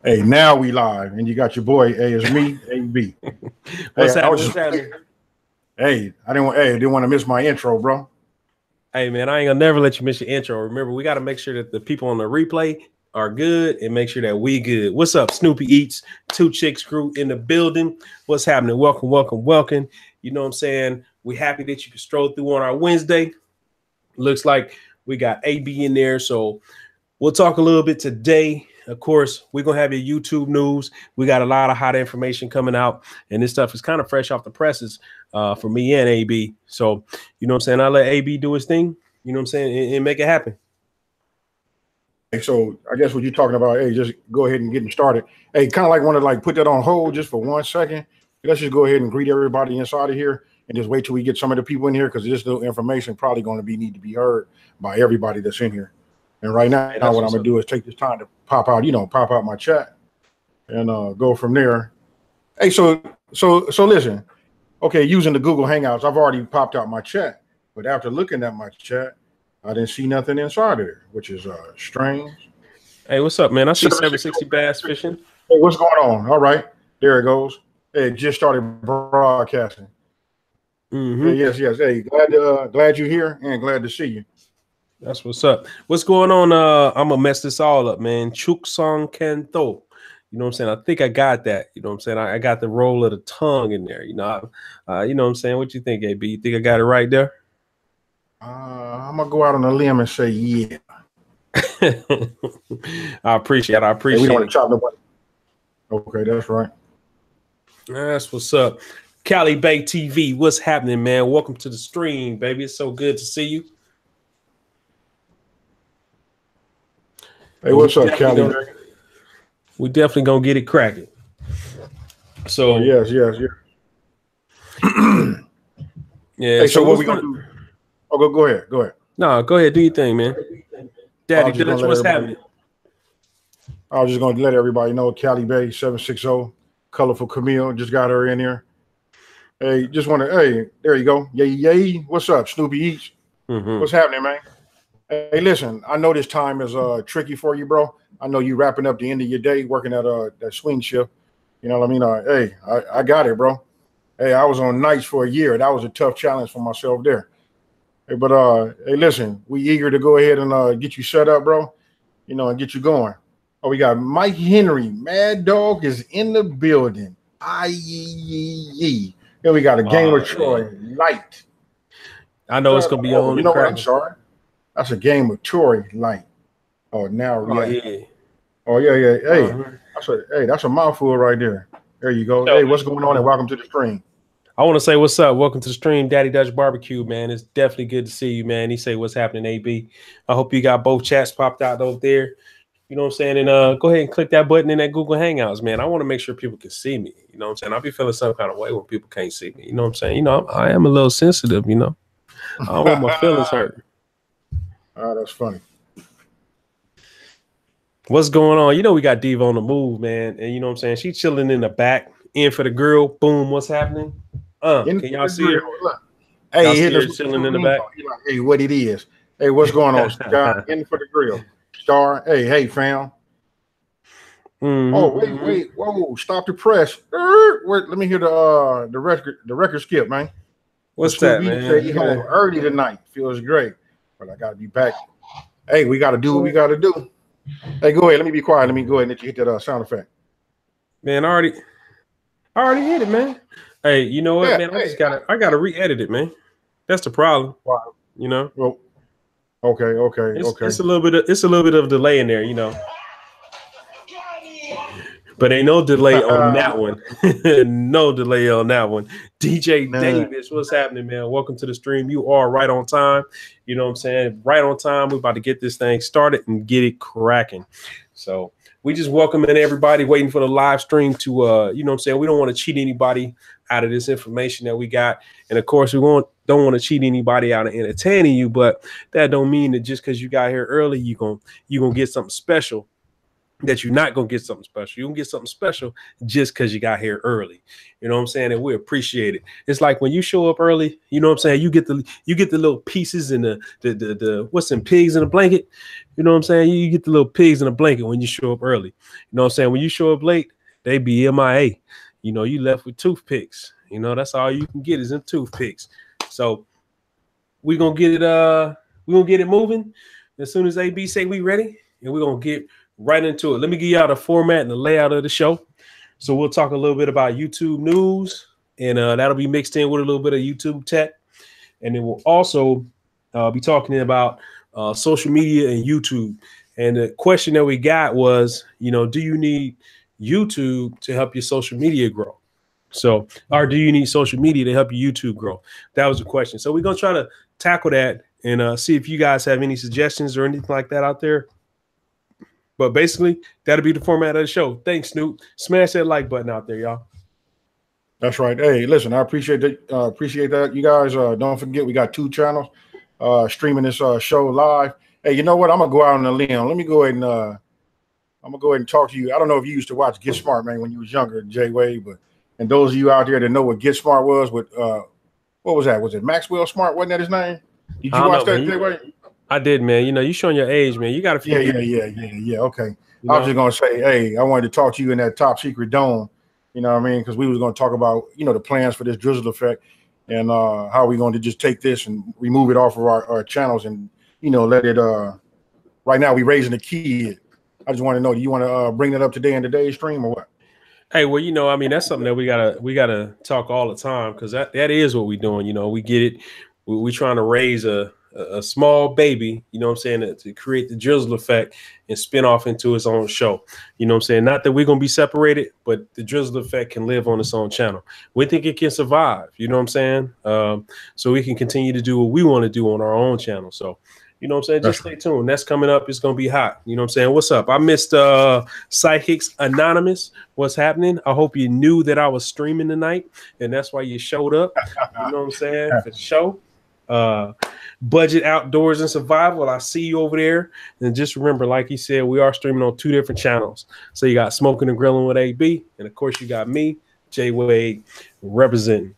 Hey, now we live, and you got your boy. Hey, it's me, AB. What's happening? Hey, I didn't want to miss my intro, bro. Hey, man, I ain't gonna never let you miss your intro. Remember, we got to make sure that the people on the replay are good and make sure that we good. What's up, Snoopy Eats? Two Chicks Crew in the building. What's happening? Welcome, welcome, welcome. You know what I'm saying? We happy that you can stroll through on our Wednesday. Looks like we got AB in there, so we'll talk a little bit today. Of course, we're going to have your YouTube news. We got a lot of hot information coming out, and this stuff is kind of fresh off the presses for me and AB. So, you know what I'm saying? I'll let AB do his thing, you know what I'm saying, and make it happen. Hey, so I guess what you're talking about, hey, just go ahead and get them started. Hey, kind of like want to like put that on hold just for 1 second. Let's just go ahead and greet everybody inside of here and just wait till we get some of the people in here because this little information probably going to need to be heard by everybody that's in here. And right now, what I'm going to do is take this time to pop out my chat and go from there. Hey, so listen, okay, using the Google Hangouts, I've already popped out my chat, but after looking at my chat, I didn't see nothing inside of there, which is strange. Hey, what's up, man? I see 760 Bass Fishing. Hey, what's going on? All right, there it goes. Hey, it just started broadcasting. Mm-hmm. Hey, yes. Hey, glad you're here and glad to see you. That's what's up. What's going on? I'm gonna mess this all up, man. Chuksong Kento. You know what I'm saying? I think I got that. You know what I'm saying? I got the roll of the tongue in there. You know what I'm saying? What you think, AB? You think I got it right there? I'm gonna go out on a limb and say yeah. I appreciate it. Hey, we don't want to chop nobody. Okay, that's right. That's what's up. Cali Bay TV, what's happening, man? Welcome to the stream, baby. It's so good to see you. Hey, what's up, Cali? We definitely gonna get it cracking. So yes. Yeah. Hey, so what we gonna do? Oh, go ahead. No, go ahead, do your thing, man. Daddy, what's happening? I was just gonna let everybody know Cali Bay 760, Colorful Camille, just got her in here. Hey, hey, there you go. Yay. What's up, Snoopy Eats? Mm-hmm. What's happening, man? Hey, listen, I know this time is tricky for you, bro. I know you wrapping up the end of your day working at that swing shift. You know what I mean? Hey, I got it, bro. Hey, I was on nights for a year. That was a tough challenge for myself there. Hey, but hey, listen, we eager to go ahead and get you set up, bro. You know, and get you going. Oh, we got Mike Henry. Mad Dog is in the building. Here we got a Game of Troy Light. I know it's gonna be on. You know what? I'm sorry. That's a Game of Troy Light. Oh, now yeah. Oh yeah. Hey, that's a mouthful right there. There you go. Hey, what's going on? And welcome to the stream. I want to say what's up. Welcome to the stream, Daddy Dutch Barbecue, man. It's definitely good to see you, man. He say what's happening, AB. I hope you got both chats popped out over there. You know what I'm saying? And go ahead and click that button in that Google Hangouts, man. I want to make sure people can see me. You know what I'm saying? I'll be feeling some kind of way when people can't see me. You know what I'm saying? You know, I am a little sensitive, you know. I don't want my feelings hurt. Oh, that's funny. What's going on? You know, we got Diva on the move, man. And you know what I'm saying? She's chilling in the back, in for the grill. Boom, what's happening? Can y'all see her? Hey, he's chilling in the back. Hey, what it is? Hey, what's going on, Scott? In for the grill. Star. Hey, fam. Mm-hmm. Oh, wait. Whoa, stop the press. Wait, let me hear the record skip, man. What's that, man? Said he home early tonight. Feels great. But I gotta be back. Hey, we gotta do what we gotta do. Hey, go ahead. Let me be quiet. Let me go ahead and let you hit that sound effect. Man, I already hit it, man. Hey, you know what, man? I gotta re-edit it, man. That's the problem. Wow. You know. Well, okay. It's a little bit of delay in there, you know. But ain't no delay on that one. No delay on that one. DJ Davis, what's happening, man? Welcome to the stream. You are right on time. You know what I'm saying? Right on time. We're about to get this thing started and get it cracking. So we just welcoming everybody, waiting for the live stream to, you know what I'm saying? We don't want to cheat anybody out of this information that we got. And of course, we don't want to cheat anybody out of entertaining you, but that don't mean that just because you got here early, you're gonna get something special. that you're not gonna get something special. You can get something special just because you got here early. You know what I'm saying? And we appreciate it. It's like when you show up early, you know what I'm saying? You get the little pieces and the what's in pigs in a blanket. You know what I'm saying? You get the little pigs in a blanket when you show up early. You know what I'm saying? When you show up late, they be MIA. You know, you left with toothpicks. You know, that's all you can get is in toothpicks. So we're gonna get it moving as soon as AB say we ready, and we're gonna get right into it. Let me give y'all the format and the layout of the show. So we'll talk a little bit about YouTube news, and that'll be mixed in with a little bit of YouTube tech. And then we'll also be talking about social media and YouTube. And the question that we got was, you know, do you need YouTube to help your social media grow? So, or do you need social media to help your YouTube grow? That was the question. So we're going to try to tackle that and see if you guys have any suggestions or anything like that out there. But basically, that'll be the format of the show. Thanks, Snoop. Smash that like button out there, y'all. That's right. Hey, listen, I appreciate that. Appreciate that. You guys, don't forget, we got 2 channels streaming this show live. Hey, you know what? I'm gonna go out on a limb. Let me go ahead and I'm gonna go ahead and talk to you. I don't know if you used to watch Get Smart, man, when you was younger, Jay Wade, but and those of you out there that know what Get Smart was, with what was that? Was it Maxwell Smart? Wasn't that his name? Did you watch that, Jay Wade? I did, man. You know, you showing your age, man. You got a few. Yeah. Okay. I was just gonna say, hey, I wanted to talk to you in that top secret dome. You know what I mean? Because we was gonna talk about, you know, the plans for this Drizzle effect and how we're going to just take this and remove it off of our channels and, you know, let it. Right now, we raising a kid. I just want to know, do you want to bring that up today in today's stream or what? Hey, well, you know, I mean, that's something that we gotta talk all the time, because that is what we're doing. You know, we get it. We're trying to raise a small baby, you know what I'm saying, to create the Drizzle effect and spin off into its own show. You know what I'm saying? Not that we're going to be separated, but the Drizzle effect can live on its own channel. We think it can survive, you know what I'm saying? So we can continue to do what we want to do on our own channel. So, you know what I'm saying? Just stay tuned. That's coming up. It's going to be hot. You know what I'm saying? What's up? I missed Psychics Anonymous. What's happening? I hope you knew that I was streaming tonight, and that's why you showed up. You know what I'm saying? For the show. Budget Outdoors and Survival. I see you over there. And just remember, like he said, we are streaming on 2 different channels. So you got Smokin and Grillin with AB, and of course you got me, Jay Wade, representing.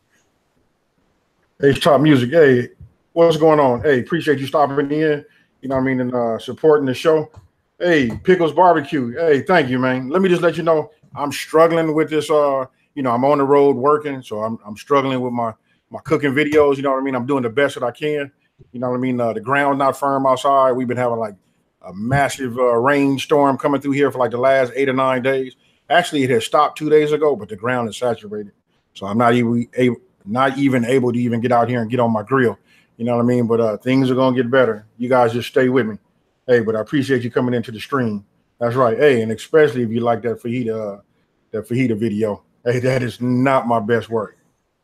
Hey, Top Music. Hey, what's going on? Hey, appreciate you stopping in. You know what I mean, and supporting the show. Hey, Pickles Barbecue. Hey, thank you, man. Let me just let you know, I'm struggling with this. You know, I'm on the road working, so I'm struggling with my cooking videos. You know what I mean? I'm doing the best that I can. You know what I mean? The ground not firm outside. We've been having like a massive rainstorm coming through here for like the last 8 or 9 days. Actually, it has stopped 2 days ago, but the ground is saturated. So I'm not even able to even get out here and get on my grill. You know what I mean? But things are going to get better. You guys just stay with me. Hey, but I appreciate you coming into the stream. That's right. Hey, and especially if you like that fajita video. Hey, that is not my best work.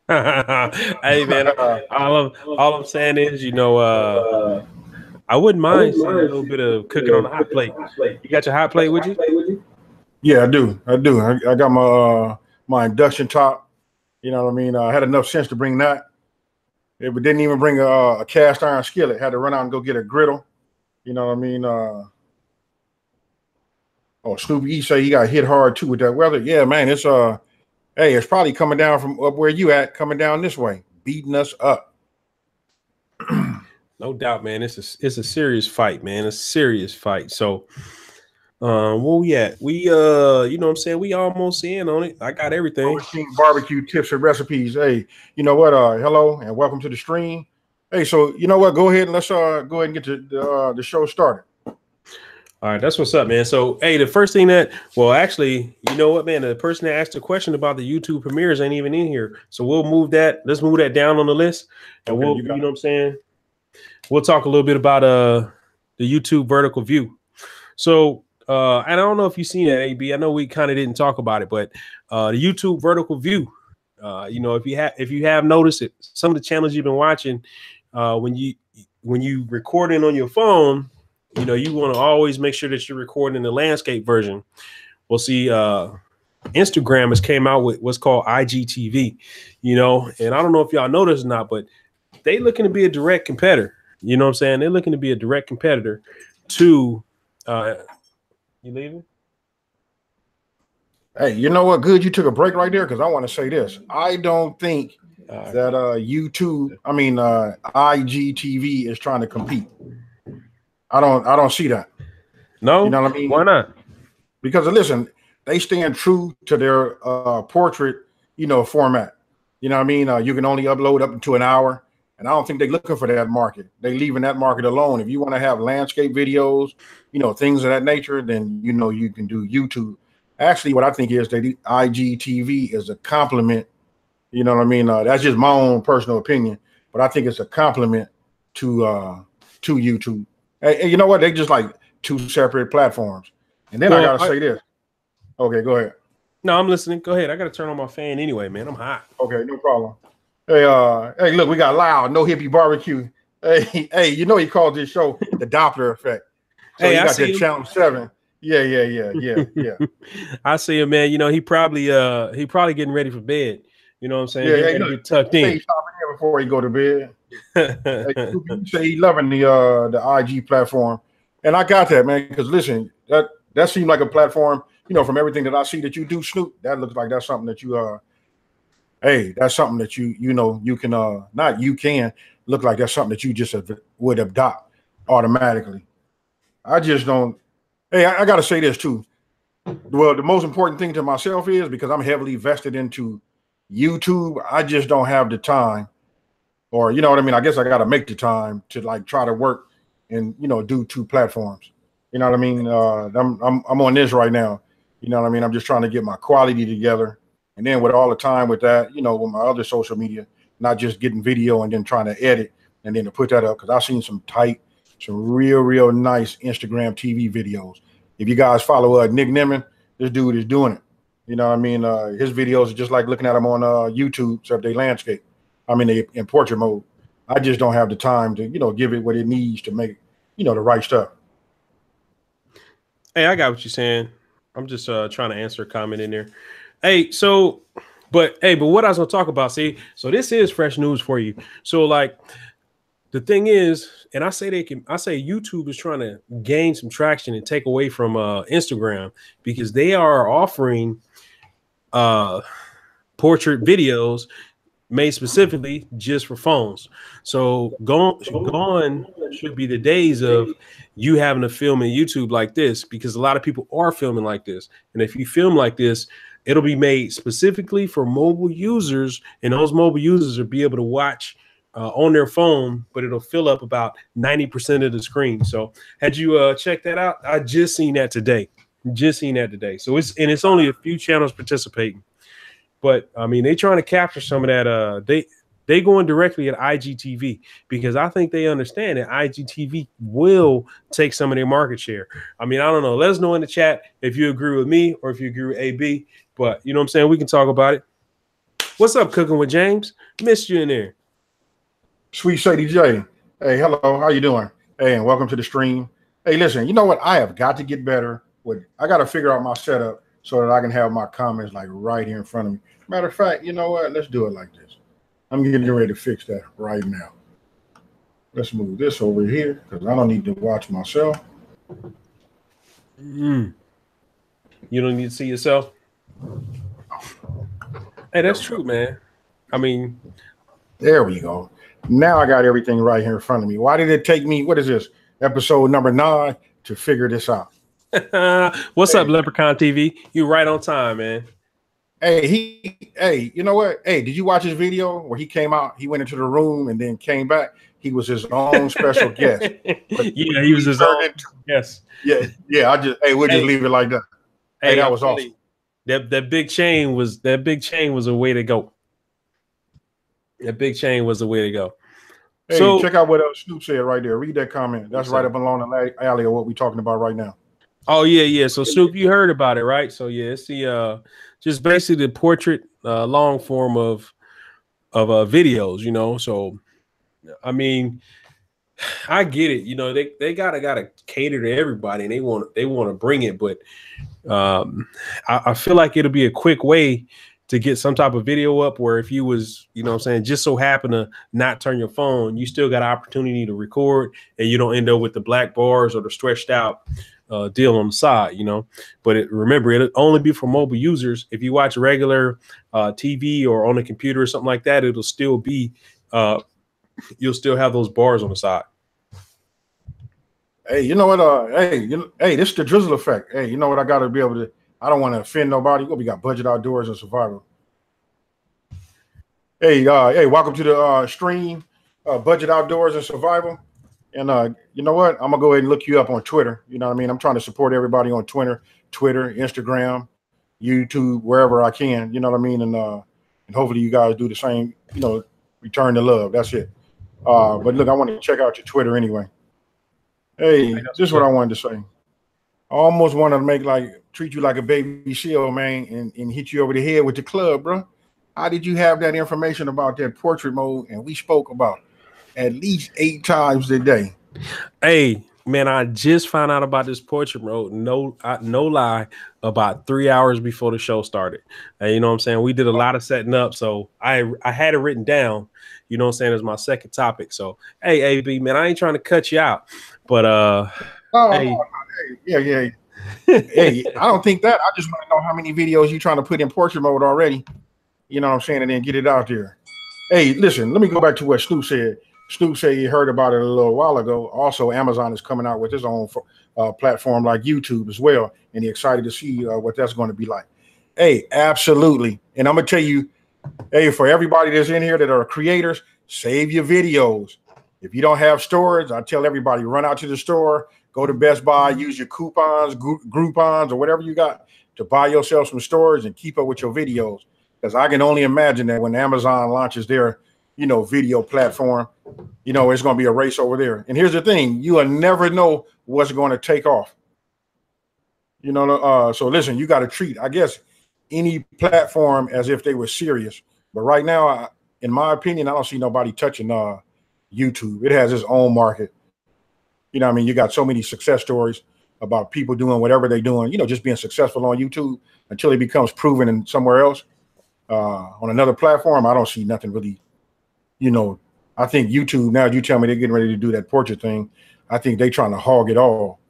Hey, man, all I'm saying is, you know, I wouldn't mind seeing a little bit of cooking on the hot plate. You got your hot plate with you? Yeah, I do. I got my induction top. You know what I mean? I had enough sense to bring that. But didn't even bring a cast iron skillet. Had to run out and go get a griddle. You know what I mean? Oh, Snoopy E say he got hit hard too with that weather. Yeah, man, it's hey, it's probably coming down from up where you at, coming down this way, beating us up. No doubt, man. It's a serious fight, man. A serious fight. So, where we at? We you know what I'm saying? We almost in on it. I got everything. Barbecue tips and recipes. Hey, you know what? Hello and welcome to the stream. Hey, so you know what? Go ahead and let's go ahead and get the show started. All right, that's what's up, man. So, hey, the first thing actually, you know what, man? The person that asked the question about the YouTube premieres ain't even in here. So we'll move that. Let's move that down on the list, and you know what I'm saying? We'll talk a little bit about the YouTube vertical view. So, and I don't know if you've seen that, AB. I know we kind of didn't talk about it, but the YouTube vertical view. You know, if you have noticed it, some of the channels you've been watching, when you recording on your phone. You know, you want to always make sure that you're recording the landscape version. We'll see Instagram has came out with what's called IGTV, you know, and I don't know if y'all know this or not, but they looking to be a direct competitor. You know what I'm saying? They're looking to be a direct competitor to you leaving? Hey, you know what? Good, you took a break right there because I want to say this. I don't think that YouTube, IGTV is trying to compete. I don't see that. No, You know what I mean? why not? Because listen, they stand true to their portrait, format. You know what I mean? You can only upload up to an hour, and I don't think they're looking for that market. They leaving that market alone. If you want to have landscape videos, things of that nature, then you can do YouTube. Actually, what I think is that the IGTV is a compliment. You know what I mean? That's just my own personal opinion, but I think it's a compliment to YouTube. And you know what? They just like two separate platforms. And then I gotta say this. Okay, go ahead. No, I'm listening. Go ahead. I gotta turn on my fan anyway, man. I'm hot. Okay, no problem. Hey, look, we got loud, no hippie barbecue. Hey, he called this show the Doppler effect. So hey, you I got see that channel 7. Yeah. I see him, man. He probably getting ready for bed. You know what I'm saying? Yeah, Getting ready to get tucked in. He's stopping here before he go to bed. Hey, say he loving the IG platform, and I got that, man. Because listen, that seemed like a platform. From everything that I see that you do, Snoop, that looks like that's something that you that's something that you can not you can look like that's something that you just would adopt automatically. I just don't. Hey, I got to say this too. Well, the most important thing to myself is because I'm heavily vested into YouTube. I just don't have the time, or you know what I mean. I guess I got to make the time to like try to work and do two platforms. You know what I mean? I'm on this right now. You know what I mean? I'm just trying to get my quality together. And then with all the time with that, with my other social media, not just getting video and then trying to edit and then to put that up. Because I've seen some real nice Instagram TV videos. If you guys follow Nick Nimmin, this dude is doing it. You know what I mean? His videos are just like looking at them on YouTube, except they landscape. I mean, they in portrait mode. I just don't have the time to, give it what it needs to make, the right stuff. Hey, I got what you're saying. I'm just trying to answer a comment in there. Hey, but what I was gonna talk about, so this is fresh news for you. So like the thing is, and I say YouTube is trying to gain some traction and take away from Instagram because they are offering portrait videos made specifically just for phones. So gone should be the days of you having to film in YouTube like this, because a lot of people are filming like this. And if you film like this, it'll be made specifically for mobile users, and those mobile users will be able to watch on their phone, but it'll fill up about 90% of the screen. So had you checked that out? I just seen that today. So it's only a few channels participating. But I mean, they trying to capture some of that. They going directly at IGTV because I think they understand that IGTV will take some of their market share. I mean, I don't know. Let us know in the chat if you agree with me or if you agree with AB. But you know what I'm saying? We can talk about it. What's up, Cooking with James? Missed you in there. Sweet Shady J. Hey, hello. How you doing? Hey, and welcome to the stream. Hey, listen, you know what? I have got to get better I got to figure out my setup so that I can have my comments like right here in front of me. Matter of fact, you know what? Let's do it like this. I'm getting ready to fix that right now. Let's move this over here because I don't need to watch myself. You don't need to see yourself. Hey, that's true, man. I mean, there we go. Now I got everything right here in front of me. Why did it take me, what is this, episode number 9 to figure this out? What's up, Leprechaun TV? You right on time, man. Hey, you know what? Hey, did you watch his video where he came out? He went into the room and then came back. He was his own special guest. Yeah, he was his own. Yes. Yeah. We'll just leave it like that. Hey, that was awesome. That big chain was a way to go. That big chain was the way to go. Hey, so check out what Snoop said right there. Read that comment. That's right up along the alley of what we're talking about right now. Oh yeah. So Snoop, you heard about it, right? So yeah, it's the just basically the portrait long form of videos, So I mean, I get it. They gotta cater to everybody, and they want to bring it, but I feel like it'll be a quick way to get some type of video up where if you was, just so happen to not turn your phone, you still got an opportunity to record and you don't end up with the black bars or the stretched out deal on the side, you know. But remember, it'll only be for mobile users. If you watch regular TV or on a computer or something like that, it'll still be you'll still have those bars on the side. Hey, you know what? Hey, this is the Drizzle effect. Hey, you know what? I got to be able to. I don't want to offend nobody. We got budget outdoors and survival. Hey, welcome to the stream, budget outdoors and survival. And you know what? I'm gonna go ahead and look you up on Twitter. You know what I mean? I'm trying to support everybody on Twitter, Instagram, YouTube, wherever I can. You know what I mean? And hopefully you guys do the same. You know, return the love. That's it. But look, I want to check out your Twitter anyway. Hey, this is what I wanted to say. I almost want to treat you like a baby shield, man, and hit you over the head with the club, bro. How did you have that information about that portrait mode? And we spoke about at least 8 times a day. Hey, man, I just found out about this portrait mode. No lie, about 3 hours before the show started. You know what I'm saying? We did a lot of setting up, so I had it written down. You know what I'm saying? As my second topic. So, hey, AB, man, I ain't trying to cut you out, but hey, yeah. Hey, I don't think that. I just want to know how many videos you trying to put in portrait mode already. You know what I'm saying? And then get it out there. Hey, listen, let me go back to what Snoop said. Snoop said he heard about it a little while ago. Also, Amazon is coming out with his own platform like YouTube as well. And he's excited to see what that's going to be like. Hey, absolutely. And I'm going to tell you, hey, for everybody that's in here that are creators, save your videos. If you don't have storage, I tell everybody, run out to the store, go to Best Buy, use your coupons, Groupons, or whatever you got to buy yourself some storage and keep up with your videos. Because I can only imagine that when Amazon launches their, video platform, it's going to be a race over there. And here's the thing, you will never know what's going to take off. So listen, you got to treat, I guess, any platform as if they were serious. But right now, in my opinion, I don't see nobody touching YouTube. It has its own market. You know what I mean? You got so many success stories about people doing whatever they're doing, just being successful on YouTube until it becomes proven in somewhere else. On another platform, I don't see nothing really, I think YouTube, now you tell me they're getting ready to do that portrait thing, I think they're trying to hog it all.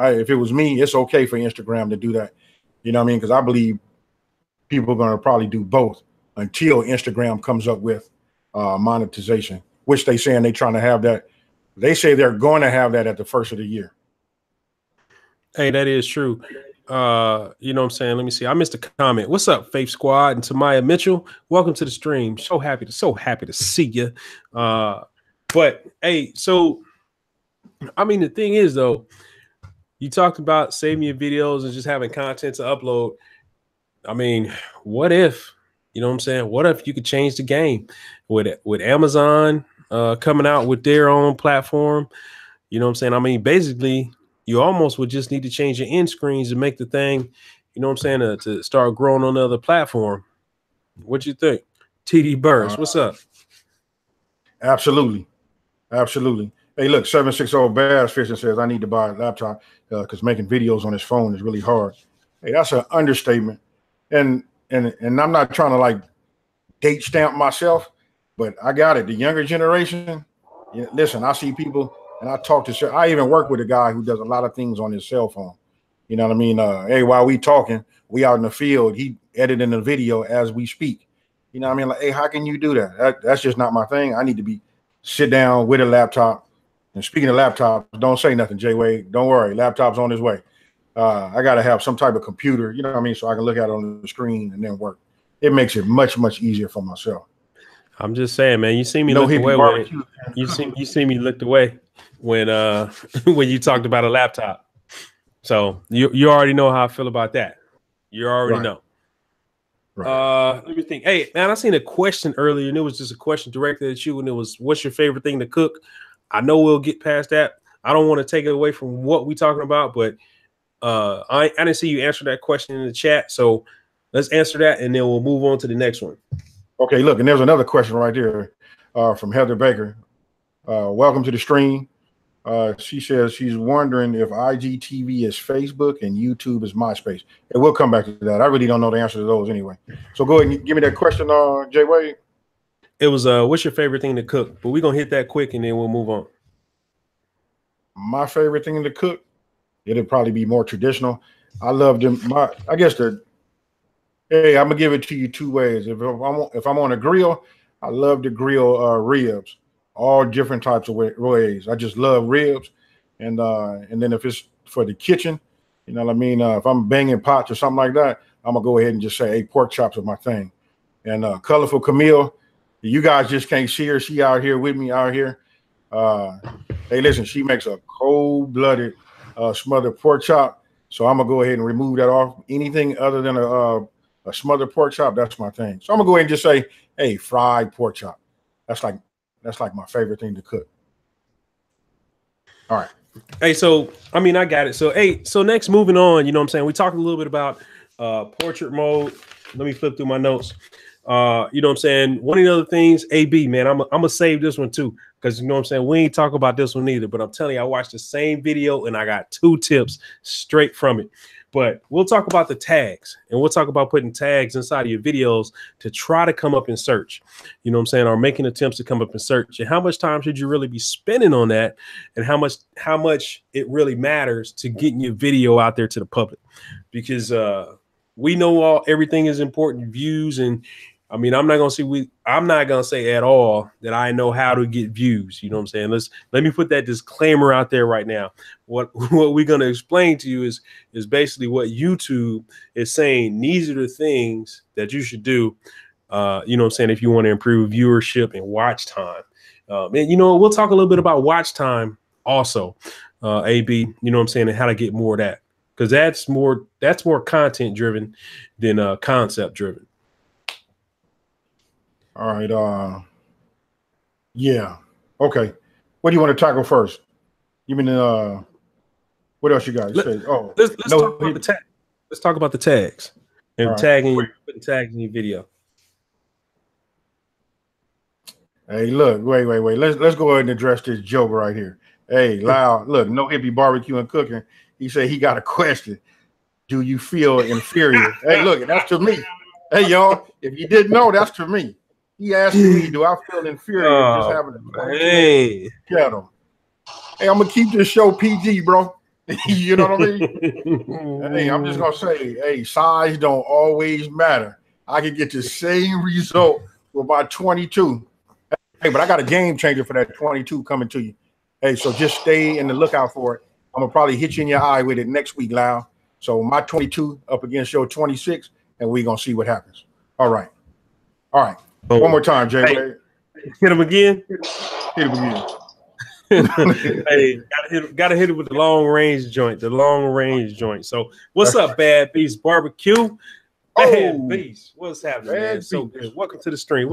If it was me, it's okay for Instagram to do that. You know what I mean? Because I believe people are going to probably do both until Instagram comes up with monetization, which they saying they're trying to have that. They say they're going to have that at the first of the year. Hey, that is true. You know what I'm saying? Let me see. I missed a comment. What's up, Faith Squad and Tamaya Mitchell? Welcome to the stream. So happy to see you. But hey, so I mean, the thing is though, you talked about saving your videos and just having content to upload. I mean, what if, you know what I'm saying? What if you could change the game with Amazon coming out with their own platform? You know what I'm saying? I mean, basically, you almost would just need to change your end screens to make the thing, you know what I'm saying, to start growing on another platform. What you think? TD Burris, what's up? Absolutely. Hey, look, 760 Bass Fishing says, I need to buy a laptop because making videos on his phone is really hard. Hey, that's an understatement. And I'm not trying to like date stamp myself, but I got it. The younger generation, listen, I see people and I talk to, I even work with a guy who does a lot of things on his cell phone. You know what I mean? Hey, while we talking, we out in the field, he editing the video as we speak. You know what I mean? Like, hey, how can you do that? That's just not my thing. I need to sit down with a laptop. And speaking of laptops, don't say nothing, J-Wade. Don't worry, laptop's on his way. I got to have some type of computer, you know what I mean, so I can look at it on the screen and then work. It makes it much, much easier for myself. I'm just saying, man, you see me look away. You see me looked away when when you talked about a laptop. So you already know how I feel about that. You already know. Right. Let me think. Hey, man, I seen a question earlier, and it was just a question directed at you, and it was, what's your favorite thing to cook? I know we'll get past that. I don't want to take it away from what we're talking about, but I didn't see you answer that question in the chat, so let's answer that, and then we'll move on to the next one. Okay, look, and there's another question right there from Heather Baker. Welcome to the stream. She says she's wondering if IGTV is Facebook and YouTube is MySpace. And we'll come back to that. I really don't know the answer to those anyway. So go ahead and give me that question, Jay Wade. It was what's your favorite thing to cook? But we're gonna hit that quick and then we'll move on. My favorite thing to cook it'll probably be more traditional. I love them. I guess hey, I'm gonna give it to you two ways. If I'm on a grill, I love to grill ribs, all different types of ways. I just love ribs, and then if it's for the kitchen, you know what I mean. If I'm banging pots or something like that, I'm gonna go ahead and just say, hey, pork chops are my thing. And Colorful Camille, you guys just can't see her. She out here with me out here. Hey, listen, she makes a cold-blooded smothered pork chop. So I'm gonna go ahead and remove that off. Anything other than a smothered pork chop, that's my thing. So I'm gonna go ahead and just say, hey, fried pork chop. That's like my favorite thing to cook. All right. Hey, so I mean, I got it. So hey, so next, moving on, you know what I'm saying? We talked a little bit about portrait mode. Let me flip through my notes. You know what I'm saying? One of the other things, AB, man, I'm gonna save this one too, because you know what I'm saying, we ain't talk about this one either. But I'm telling you, I watched the same video and I got 2 tips straight from it. But we'll talk about the tags, and we'll talk about putting tags inside of your videos to try to come up in search. You know what I'm saying? Or making attempts to come up in search. And how much time should you really be spending on that? And how much it really matters to getting your video out there to the public? Because we know everything is important, views, and I mean, I'm not gonna say at all that I know how to get views. You know what I'm saying? Let me put that disclaimer out there right now. What we're gonna explain to you is basically what YouTube is saying. These are the things that you should do. You know what I'm saying? If you want to improve viewership and watch time, and you know, we'll talk a little bit about watch time also, AB. You know what I'm saying, and how to get more of that, because that's more content driven than concept driven. All right. Yeah. Okay. What do you want to tackle first? You mean what else you got? Let's talk about the tag. Let's talk about the tags and putting tags in your video. Hey, look, wait. Let's go ahead and address this joke right here. Hey, Loud, look, no hippie barbecue and cooking. He said he got a question. Do you feel inferior? Hey, look, that's to me. Hey, y'all, if you didn't know, that's to me. He asked me, do I feel inferior just having a 22 kettle? Hey, I'm gonna keep this show PG, bro. You know what I mean? Hey, I'm just gonna say, hey, size don't always matter. I can get the same result with my 22. Hey, but I got a game changer for that 22 coming to you. Hey, so just stay in the lookout for it. I'm gonna probably hit you in your eye with it next week, Lau. So my 22 up against your 26, and we're gonna see what happens. All right. Oh. One more time, Jay. Hey, hit him again. Hit him again. Hey, gotta hit it with the long range joint. So what's up, Bad Beast Barbecue? Bad Beast, what's happening, man? So good. Welcome to the stream.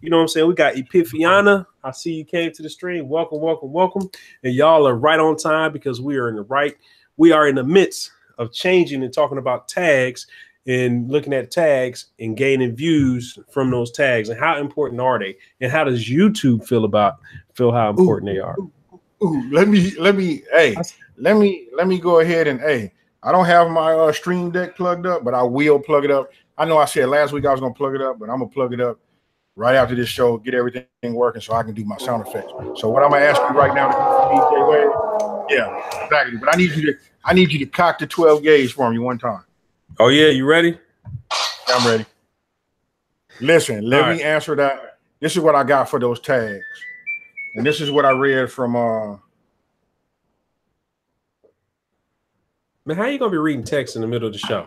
You know what I'm saying? We got Epiphiana. I see you came to the stream. Welcome. And y'all are right on time, because we are in the midst of changing and talking about tags and looking at tags and gaining views from those tags, and how important are they, and how does YouTube feel how important they are. Let me go ahead and I don't have my stream deck plugged up, but I will plug it up. I know I said last week I was gonna plug it up, but I'm gonna plug it up right after this show, get everything working so I can do my sound effects. So what I'm gonna ask you right now to do for me, Jay Wade, exactly. But I need you to cock the 12 gauge for me one time. Oh yeah, you ready? I'm ready. Listen, let me answer that. This is what I got for those tags. And this is what I read from Man, how you gonna be reading text in the middle of the show?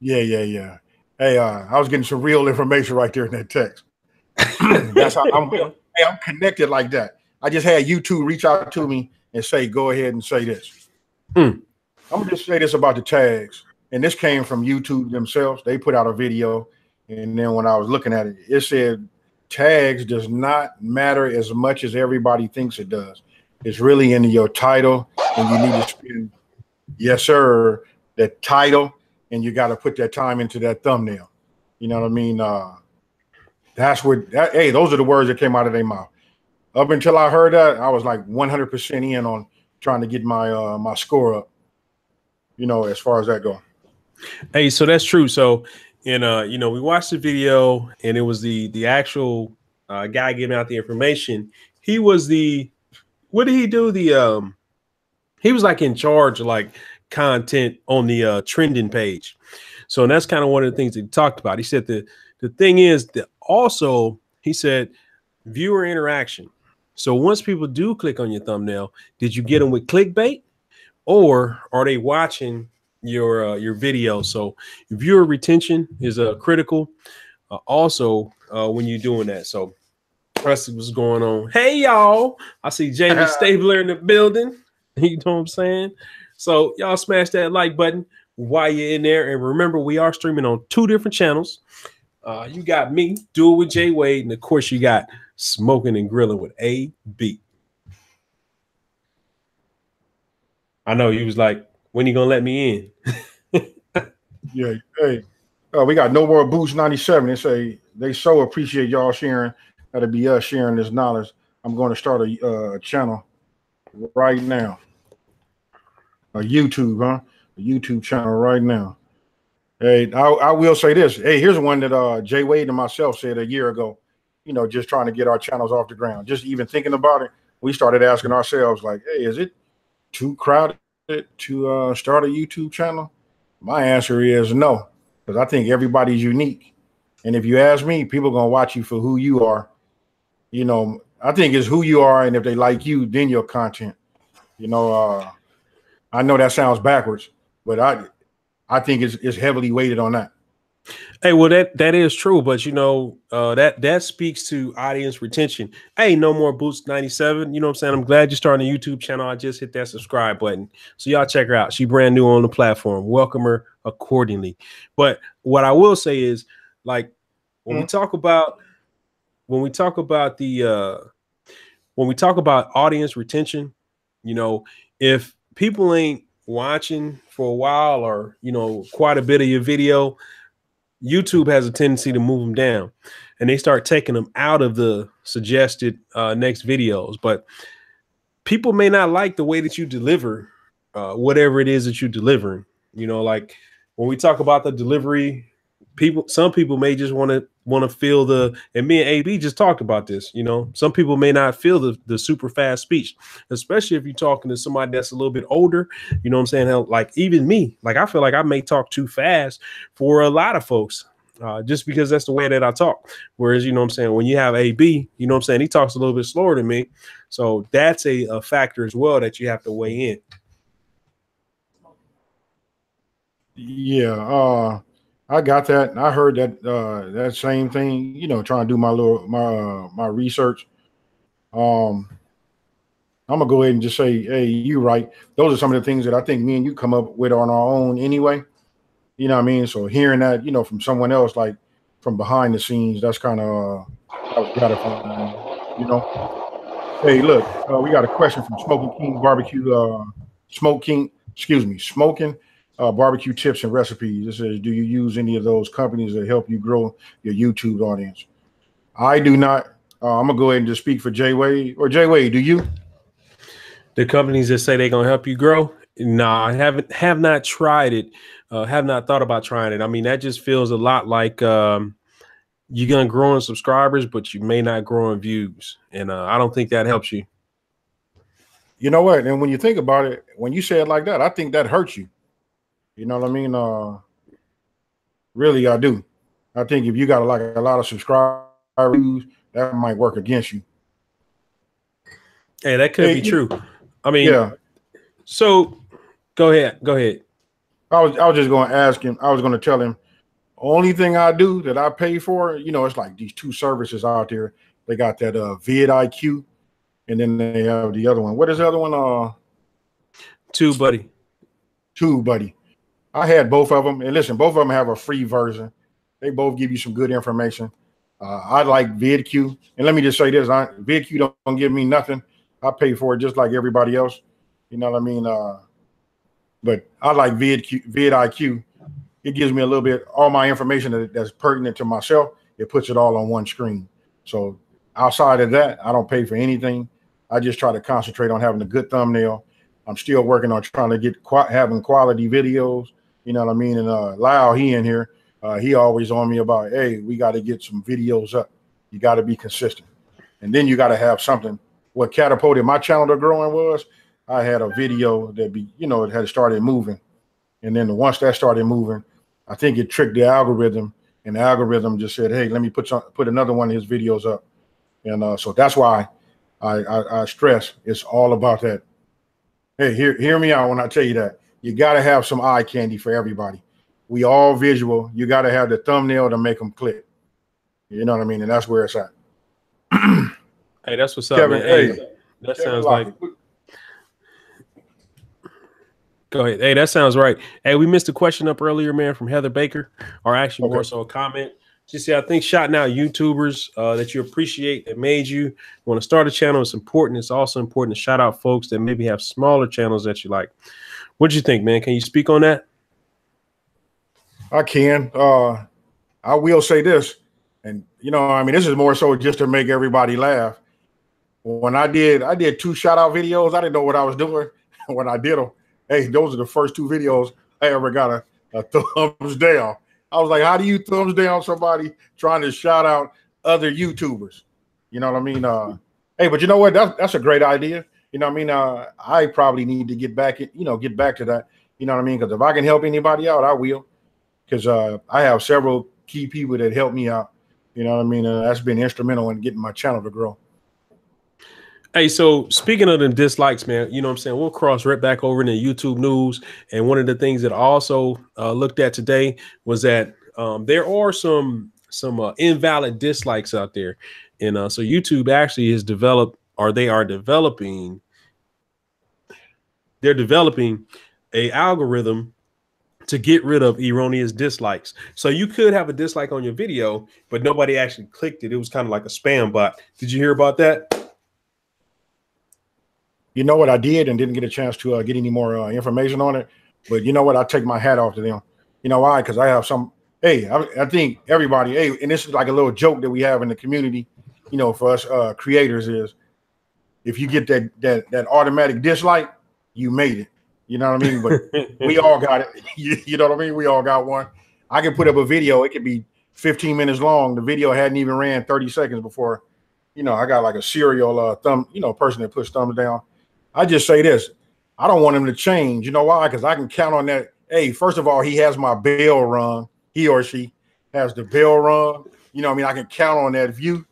Yeah. Hey, I was getting some real information right there in that text. That's how I'm connected like that. I just had YouTube reach out to me and say, go ahead and say this. I'm gonna just say this about the tags. And this came from YouTube themselves. They put out a video, and then when I was looking at it, it said tags does not matter as much as everybody thinks it does. It's really in your title, and you need to spend, yes sir, that title, and you got to put that time into that thumbnail. You know what I mean? Those are the words that came out of their mouth. Up until I heard that, I was like 100% in on trying to get my my score up, you know, as far as that goes. Hey, so that's true. So, you know, we watched the video, and it was the actual guy giving out the information. He was what did he do? He he was like in charge of like content on the trending page. So and that's kind of one of the things that he talked about. He said the thing is that also he said viewer interaction. So once people do click on your thumbnail, did you get them with clickbait, or are they watching your video? So viewer retention is critical also when you're doing that. So that's what's going on. Hey y'all, I see Jamie Stabler in the building. You know what I'm saying? So y'all smash that like button while you're in there, and remember we are streaming on 2 different channels. You got me, Do It with Jay Wade, and of course you got Smokin and Grillin with AB. I know you was like, when you gonna let me in? Yeah, hey, we got No More Boost 97. They say they so appreciate y'all sharing. That'll be us sharing this knowledge. I'm going to start a channel right now. A YouTube, huh? A YouTube channel right now. Hey, I will say this. Hey, here's one that Jay Wade and myself said a year ago. You know, just trying to get our channels off the ground. Just even thinking about it, we started asking ourselves, like, hey, is it too crowded to start a YouTube channel? My answer is no, because I think everybody's unique. And if you ask me, people are going to watch you for who you are. You know, I think it's who you are, and if they like you, then your content. You know, I know that sounds backwards, but I think it's heavily weighted on that. Hey, well, that is true, but you know, that speaks to audience retention. Hey, No More Boost 97. You know what I'm saying? I'm glad you're starting a YouTube channel. I just hit that subscribe button. So y'all check her out. She brand new on the platform. Welcome her accordingly. But what I will say is, like, when we talk about audience retention, you know, if people ain't watching for a while, or you know, quite a bit of your video, YouTube has a tendency to move them down, and they start taking them out of the suggested next videos. But people may not like the way that you deliver whatever it is that you're delivering. You know, like when we talk about the delivery, some people may just want to feel the, and me and AB just talked about this, you know, some people may not feel the super fast speech, especially if you're talking to somebody that's a little bit older. You know what I'm saying? Hell, like even me, like I feel like I may talk too fast for a lot of folks, just because that's the way that I talk. Whereas, you know what I'm saying, when you have AB, you know what I'm saying, he talks a little bit slower than me. So that's a factor as well that you have to weigh in. Yeah, I got that. I heard that that same thing. You know, trying to do my research. I'm gonna go ahead and just say, hey, you're right. Those are some of the things that I think me and you come up with on our own anyway. You know what I mean? So hearing that, you know, from someone else, like from behind the scenes, that's kind of that was gratifying. You know. Hey, look, we got a question from Smoking King Barbecue. Smoking barbecue tips and recipes. It says, do you use any of those companies that help you grow your YouTube audience? I do not. I'm gonna go ahead and just speak for Jay Wade. Or Jay Wade, do you? The companies that say they're gonna help you grow? No, I have not tried it. Have not thought about trying it. I mean, that just feels a lot like you're gonna grow in subscribers, but you may not grow in views, and I don't think that helps you. You know what? And when you think about it, when you say it like that, I think that hurts you. You know what I mean? Really, I do. I think if you got like a lot of subscribers, that might work against you. Hey, that could be true. I mean, yeah. So go ahead. I was just going to ask him. I was going to tell him, only thing I do that I pay for, you know, it's like these 2 services out there. They got that vidIQ, and then they have the other one. What is the other one? TubeBuddy. TubeBuddy. I had both of them, and listen, both of them have a free version. They both give you some good information. I like vidIQ, and let me just say this: vidIQ don't give me nothing. I pay for it just like everybody else. You know what I mean? But I like vidIQ. It gives me a little bit all my information that's pertinent to myself. It puts it all on one screen. So outside of that, I don't pay for anything. I just try to concentrate on having a good thumbnail. I'm still working on trying to get having quality videos. You know what I mean? And Lyle, he in here, he always on me about, hey, we got to get some videos up. You got to be consistent. And then you got to have something. What catapulted my channel to growing was I had a video that it had started moving, and then once that started moving, I think it tricked the algorithm, and the algorithm just said, "Hey, let me put another one of his videos up," and so that's why I stress it's all about that. Hey, hear me out when I tell you that you got to have some eye candy for everybody. We all visual. You got to have the thumbnail to make them click. You know what I mean? And that's where it's at. Hey, that's what's up, Kevin. man. Hey, that Kevin sounds Lockett. like. Go ahead. Hey, that sounds right. Hey, we missed a question up earlier, man, from Heather Baker, or actually more so a comment. She said, I think shouting out YouTubers that you appreciate that made you want to start a channel is important. It's also important to shout out folks that maybe have smaller channels that you like. What do you think, man? Can you speak on that? I can. I will say this, and I mean, this is more so just to make everybody laugh. When I did 2 shout out videos, I didn't know what I was doing when I did them. Hey, those are the first 2 videos I ever got a thumbs down. I was like, how do you thumbs down somebody trying to shout out other YouTubers? You know what I mean? Hey, but you know what? That's a great idea. You know what I mean? I probably need to get back to that. You know what I mean? Because if I can help anybody out, I will. Because I have several key people that help me out. You know what I mean? That's been instrumental in getting my channel to grow. Hey, so speaking of the dislikes, man, you know what I'm saying? We'll cross right back over into YouTube news. And one of the things that I also looked at today was that there are some invalid dislikes out there. And so YouTube actually has developed, or they're developing a algorithm to get rid of erroneous dislikes. So you could have a dislike on your video, but nobody actually clicked it. It was kind of like a spam bot. Did you hear about that? You know what I did and didn't get a chance to get any more information on it. But you know what? I take my hat off to them. You know why? Because I have some. Hey, I think everybody. Hey, and this is like a little joke that we have in the community. For us creators is, if you get that automatic dislike, you made it. You know what I mean? But we all got it. You know what I mean? We all got one. I can put up a video. It could be 15 minutes long. The video hadn't even ran 30 seconds before. I got like a serial person that puts thumbs down. I just say this. I don't want him to change. You know why? Because I can count on that. Hey, first of all, he has my bell rung. He or she has the bell rung. You know what I mean? I can count on that view.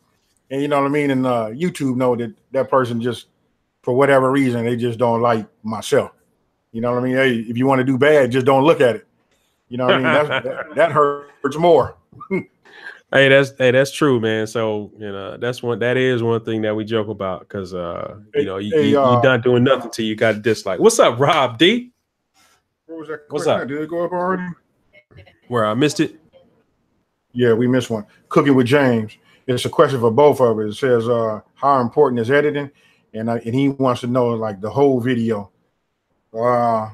And you know what I mean? And YouTube know that person just, for whatever reason, they just don't like myself. You know what I mean? Hey, if you want to do bad, just don't look at it. You know what I mean? That hurts more. Hey, that's true, man. So that is one thing that we joke about, because you're not doing nothing till you got a dislike. What's up, Rob D? What was that? What's up? Did it go up already? Where I missed it? Yeah, we missed one. Cooking with James. It's a question for both of us. It says, how important is editing? And he wants to know like the whole video. Hey,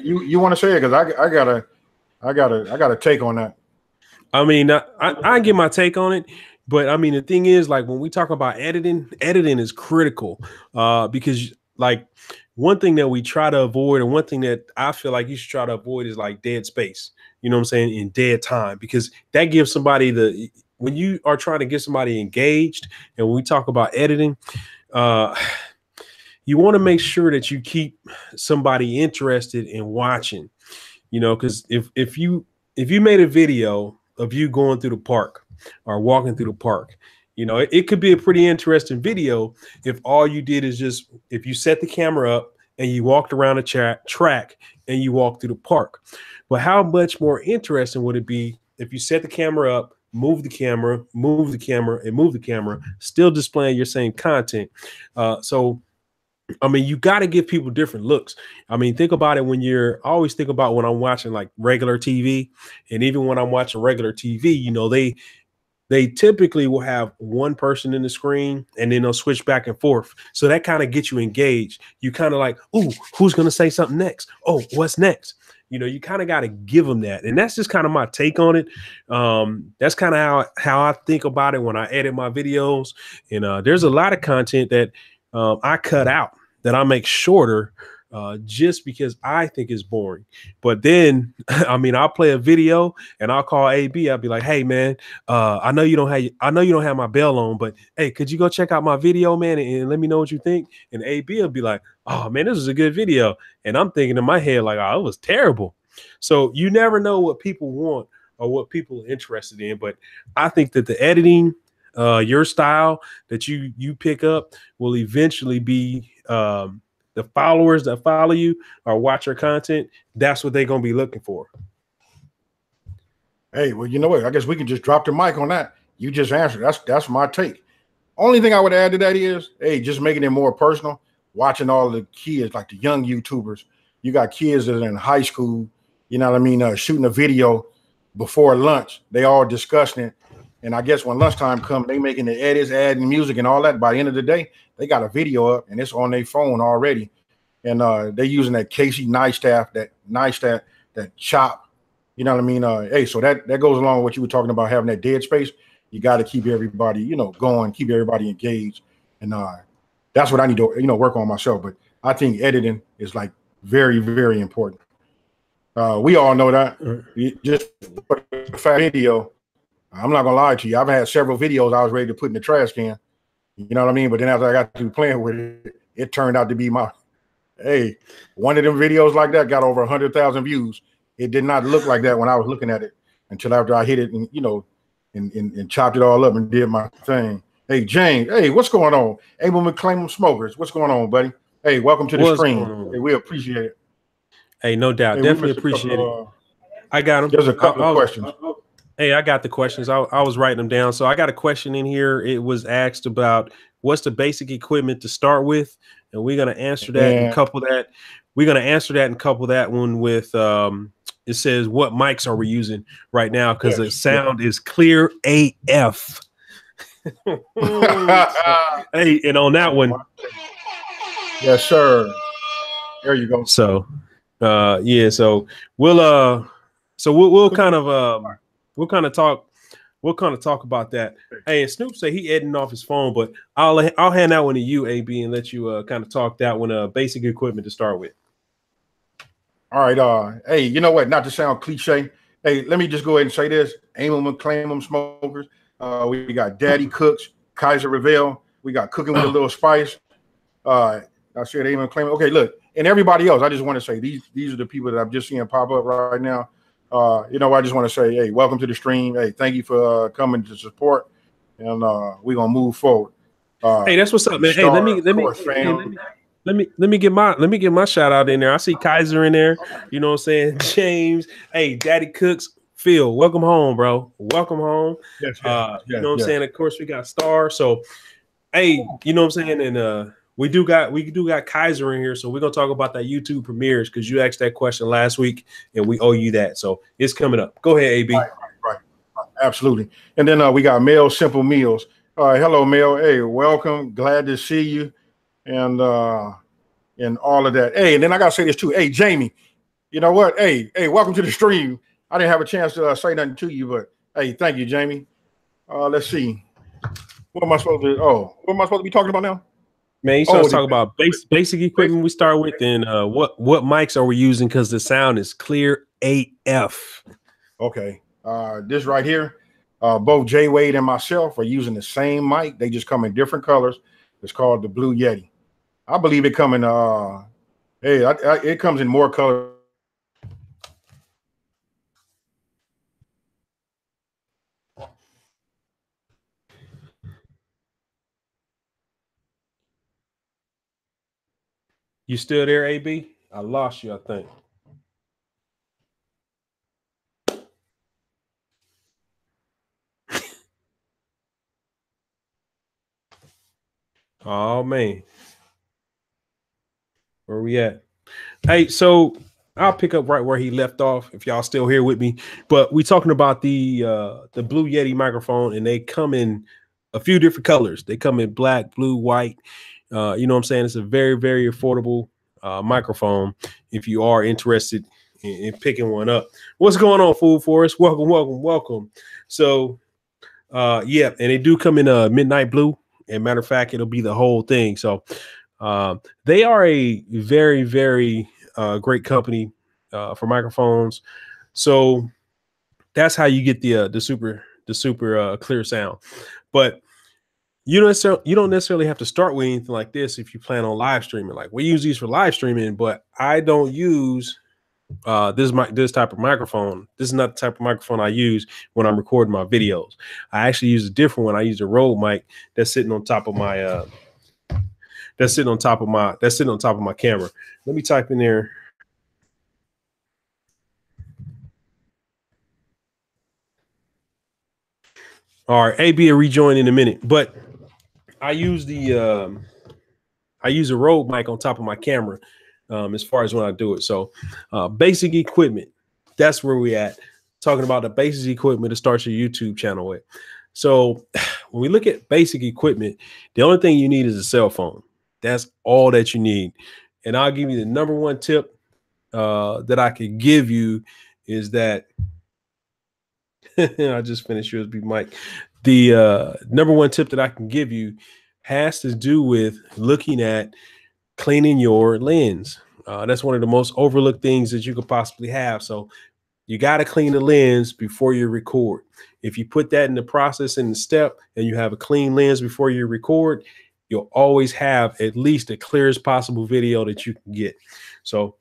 you want to say it? Because I got a take on that. I mean, I get my take on it, but I mean, the thing is, like, when we talk about editing is critical, because like one thing that we try to avoid, and one thing that I feel like you should try to avoid, is like dead space. You know what I'm saying? In dead time, because that gives somebody when you are trying to get somebody engaged, and when we talk about editing, you want to make sure that you keep somebody interested in watching. Because if you made a video of you going through the park or walking through the park, it could be a pretty interesting video if all you did is if you set the camera up and you walked around a track and you walked through the park. But how much more interesting would it be if you set the camera up, move the camera, and move the camera, still displaying your same content? So I mean, you got to give people different looks. I mean, think about it always think about when I'm watching like regular TV, and even when I'm watching regular TV, they typically will have one person in the screen and then they'll switch back and forth. So that kind of gets you engaged. You kind of like, ooh, who's going to say something next? Oh, what's next? You kind of got to give them that. And that's just kind of my take on it. That's kind of how I think about it when I edit my videos. And there's a lot of content that I cut out, that I make shorter, just because I think it's boring. But then, I mean, I'll play a video and I'll call AB. I'll be like, "Hey, man, I know you don't have my bell on, but hey, could you go check out my video, man, and let me know what you think?" And AB will be like, "Oh, man, this is a good video," and I'm thinking in my head like, "Oh, it was terrible." So you never know what people want or what people are interested in. But I think that the editing, your style that you pick up will eventually be the followers that follow you or watch your content. That's what they're gonna be looking for. Hey, well, you know what? I guess we can just drop the mic on that. You just answered. That's my take. Only thing I would add to that is, hey, just making it more personal. Watching all the kids, like the young YouTubers. You got kids that are in high school. You know what I mean? Shooting a video before lunch. They all discussing it. And I guess when lunchtime comes, they making the edits, adding music and all that. By the end of the day, they got a video up and it's on their phone already. And they're using that Casey Neistat, that chop. You know what I mean? Hey, so that goes along with what you were talking about, having that dead space. You got to keep everybody, going, keep everybody engaged. And that's what I need to, work on myself. But I think editing is like very, very important. We all know that. Just for the video, I'm not gonna lie to you. I've had several videos I was ready to put in the trash can. You know what I mean? But then after I got to playing with it, it turned out to be one of them videos like that got over 100,000 views. It did not look like that when I was looking at it until after I hit it and and chopped it all up and did my thing. Hey, James. Hey, what's going on? Abel McClaim Smokers. What's going on, buddy? Hey, welcome to the stream. Hey, we appreciate it. Hey, no doubt. Hey, definitely appreciate it. I got them. There's a couple of questions. Hey, I got the questions. I was writing them down. So I got a question in here. It was asked about what's the basic equipment to start with, and we're gonna answer that and couple that. We're gonna answer that and couple that one with it says what mics are we using right now because the sound is clear AF. Hey, and on that one, yes, sir. There you go. So, yeah. So we'll kind of talk about that. Hey, and Snoop say he editing off his phone, but I'll hand that one to you, AB, and let you kind of talk that one. Basic equipment to start with. All right. Hey, you know what? Not to sound cliche. Hey, let me just go ahead and say this: Aim 'em and claim 'em smokers. We got Daddy Cooks, Kaiser Reveal. We got Cooking with a Little Spice. I said Aim 'em and claim 'em. Okay, look, and everybody else. I just want to say these are the people that I'm just seeing pop up right now. I just want to say, hey, welcome to the stream. Hey, thank you for coming to support, and we're gonna move forward. Hey, that's what's up, man. Hey, let me get my shout out in there. I see Kaiser in there. You know what I'm saying? James. Hey, Daddy Cooks. Phil, welcome home, bro. Welcome home. Yes, you know what I'm saying? Of course, we got Star. So, hey, you know what I'm saying? And we do got Kaiser in here, so we're gonna talk about that YouTube premieres because you asked that question last week, and we owe you that. So it's coming up. Go ahead, AB. Right. Absolutely. And then we got Mel Simple Meals. Hello, Mel. Hey, welcome. Glad to see you, and all of that. Hey, and then I gotta say this too. Hey, Jamie. You know what? Hey, welcome to the stream. I didn't have a chance to say nothing to you, but hey, thank you, Jamie. Let's see. What am I supposed to be talking about now? Man, you start talking about basic equipment we start with, and what mics are we using because the sound is clear AF. Okay. This right here, both Jay Wade and myself are using the same mic. They just come in different colors. It's called the Blue Yeti. I believe it come in it comes in more colors. You still there, AB? I lost you, I think. Oh man, where we at? Hey, so I'll pick up right where he left off if y'all still here with me. But we talking about the Blue Yeti microphone, and they come in a few different colors. They come in black, blue, white. You know what I'm saying? It's a very, very affordable microphone if you are interested in picking one up. What's going on, Food Forest? Welcome. So yeah, and they do come in a midnight blue. And matter of fact, it'll be the whole thing. So They are a very, very great company for microphones. So that's how you get the super clear sound. But you don't necessarily have to start with anything like this if you plan on live streaming. Like we use these for live streaming, but I don't use this type of microphone. This is not the type of microphone I use when I'm recording my videos. I actually use a different one. I use a Rode mic that's sitting on top of my that's sitting on top of my camera. Let me type in there. All right, AB will rejoin in a minute, but I use a Rode mic on top of my camera as far as when I do it. So basic equipment, that's where we at. Talking about the basic equipment to start your YouTube channel with. So when we look at basic equipment, the only thing you need is a cell phone. That's all that you need. And I'll give you the number one tip that I could give you is that I just finished USB mic. The number one tip that I can give you has to do with looking at cleaning your lens. That's one of the most overlooked things that you could possibly have. So you got to clean the lens before you record. If you put that in the process in the step and you have a clean lens before you record, you'll always have at least the clearest possible video that you can get. So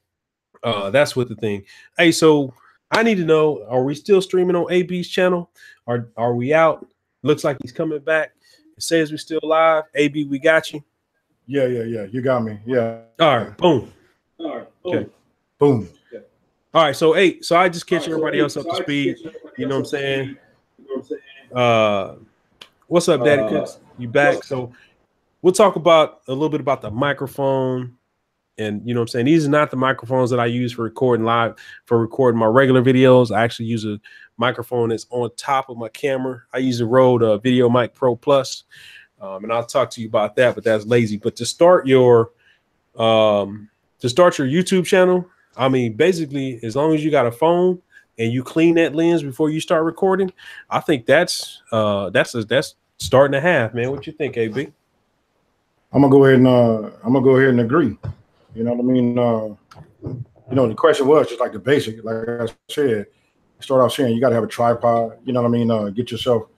that's what the thing. Hey, so I need to know, are we still streaming on AB's channel? Are we out? Looks like he's coming back. It says we're still live. AB, we got you. Yeah. You got me. Yeah. All right. Boom. All right. Okay. Boom. Okay. All right. So I just catch everybody else up to speed. You know what I'm saying? What's up, Daddy Cooks? You back? So we'll talk about a little bit about the microphone. And you know what I'm saying? These are not the microphones that I use for recording live, for recording my regular videos. I actually use a microphone that's on top of my camera. I use a Rode Video Mic Pro Plus. And I'll talk to you about that, but that's lazy. But to start your YouTube channel, I mean, basically, as long as you got a phone and you clean that lens before you start recording, I think that's starting to have, man. What you think, AB? I'm gonna go ahead and agree. You know what I mean? The question was just like the basic, like I said, start off saying you got to have a tripod. You know what I mean? Get yourself,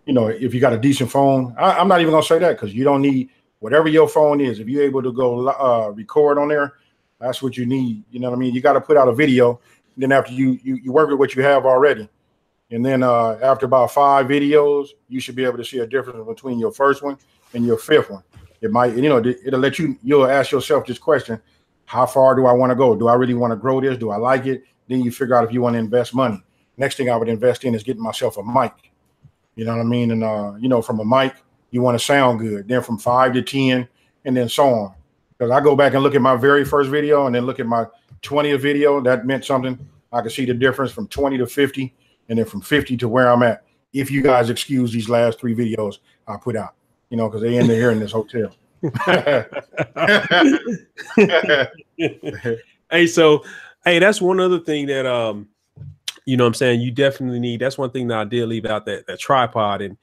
if you got a decent phone, I'm not even going to say that because you don't need whatever your phone is. If you're able to go record on there, that's what you need. You know what I mean? You got to put out a video. And then after you work with what you have already. And then after about 5 videos, you should be able to see a difference between your first one and your 5th one. It might, it'll let you'll ask yourself this question: how far do I want to go? Do I really want to grow this? Do I like it? Then you figure out if you want to invest money. Next thing I would invest in is getting myself a mic. You know what I mean? And, from a mic, you want to sound good. Then from 5 to 10 and then so on. Because I go back and look at my very first video and then look at my 20th video. That meant something. I could see the difference from 20 to 50 and then from 50 to where I'm at. If you guys excuse these last 3 videos I put out. Because they end here in this hotel. Hey, that's one other thing that what I'm saying, you definitely need. That's one thing that I did leave out, that tripod. And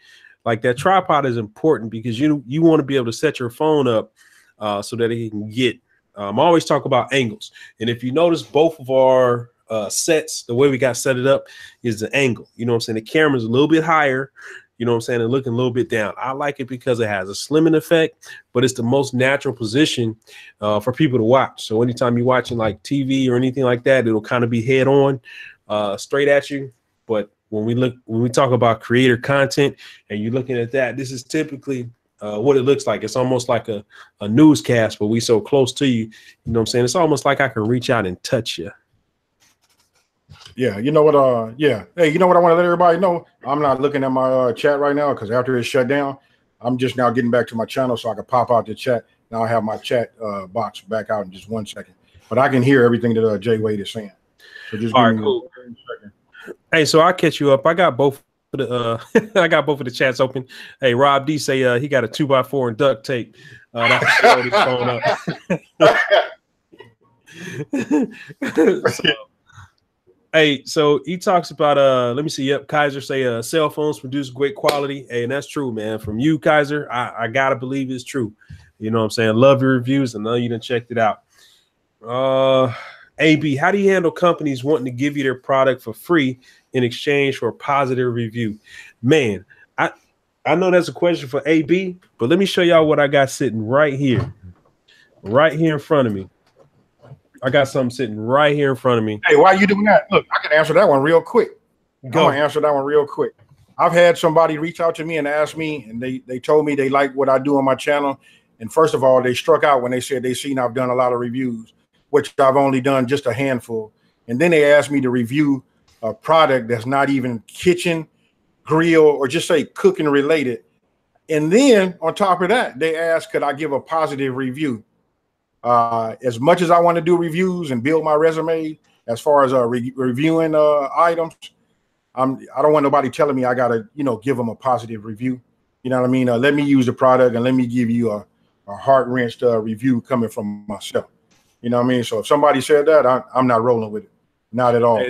like that tripod is important because you want to be able to set your phone up so that it can get. I always talk about angles. And if you notice, both of our sets, the way we got set it up is the angle. You know what I'm saying? The camera's a little bit higher. You know what I'm saying? And looking a little bit down. I like it because it has a slimming effect, but it's the most natural position for people to watch. So anytime you're watching like TV or anything like that, it'll kind of be head on straight at you. But when we talk about creator content and you're looking at that, this is typically what it looks like. It's almost like a newscast, but we so close to you. You know what I'm saying? It's almost like I can reach out and touch you. Yeah, you know what? Hey, you know what I want to let everybody know? I'm not looking at my chat right now because after it's shut down, I'm just now getting back to my channel so I can pop out the chat. Now I have my chat box back out in just 1 second, but I can hear everything that Jay Wade is saying. So just all right, cool. Hey, so I'll catch you up. I got both of the chats open. Hey, Rob D say he got a 2x4 and duct tape. That's his phone up. Hey, so he talks about let me see. Yep, Kaiser say cell phones produce great quality. Hey, and that's true, man. From you, Kaiser, I gotta believe it's true. You know what I'm saying? Love your reviews. I know you done checked it out. AB, how do you handle companies wanting to give you their product for free in exchange for a positive review? Man, I know that's a question for AB, but let me show y'all what I got sitting right here in front of me. I got something sitting right here in front of me. Hey, why are you doing that? Look, I can answer that one real quick. Go. I'm gonna answer that one real quick. I've had somebody reach out to me and ask me, and they told me they like what I do on my channel. And first of all, they struck out when they said they seen I've done a lot of reviews, which I've only done just a handful. And then they asked me to review a product that's not even kitchen, grill, or just say cooking related. And then on top of that, they asked, could I give a positive review? As much as I want to do reviews and build my resume as far as reviewing items, I don't want nobody telling me I gotta, give them a positive review. You know what I mean? Let me use the product and let me give you a heart-wrenched review coming from myself. You know what I mean? So if somebody said that, I'm not rolling with it. Not at all.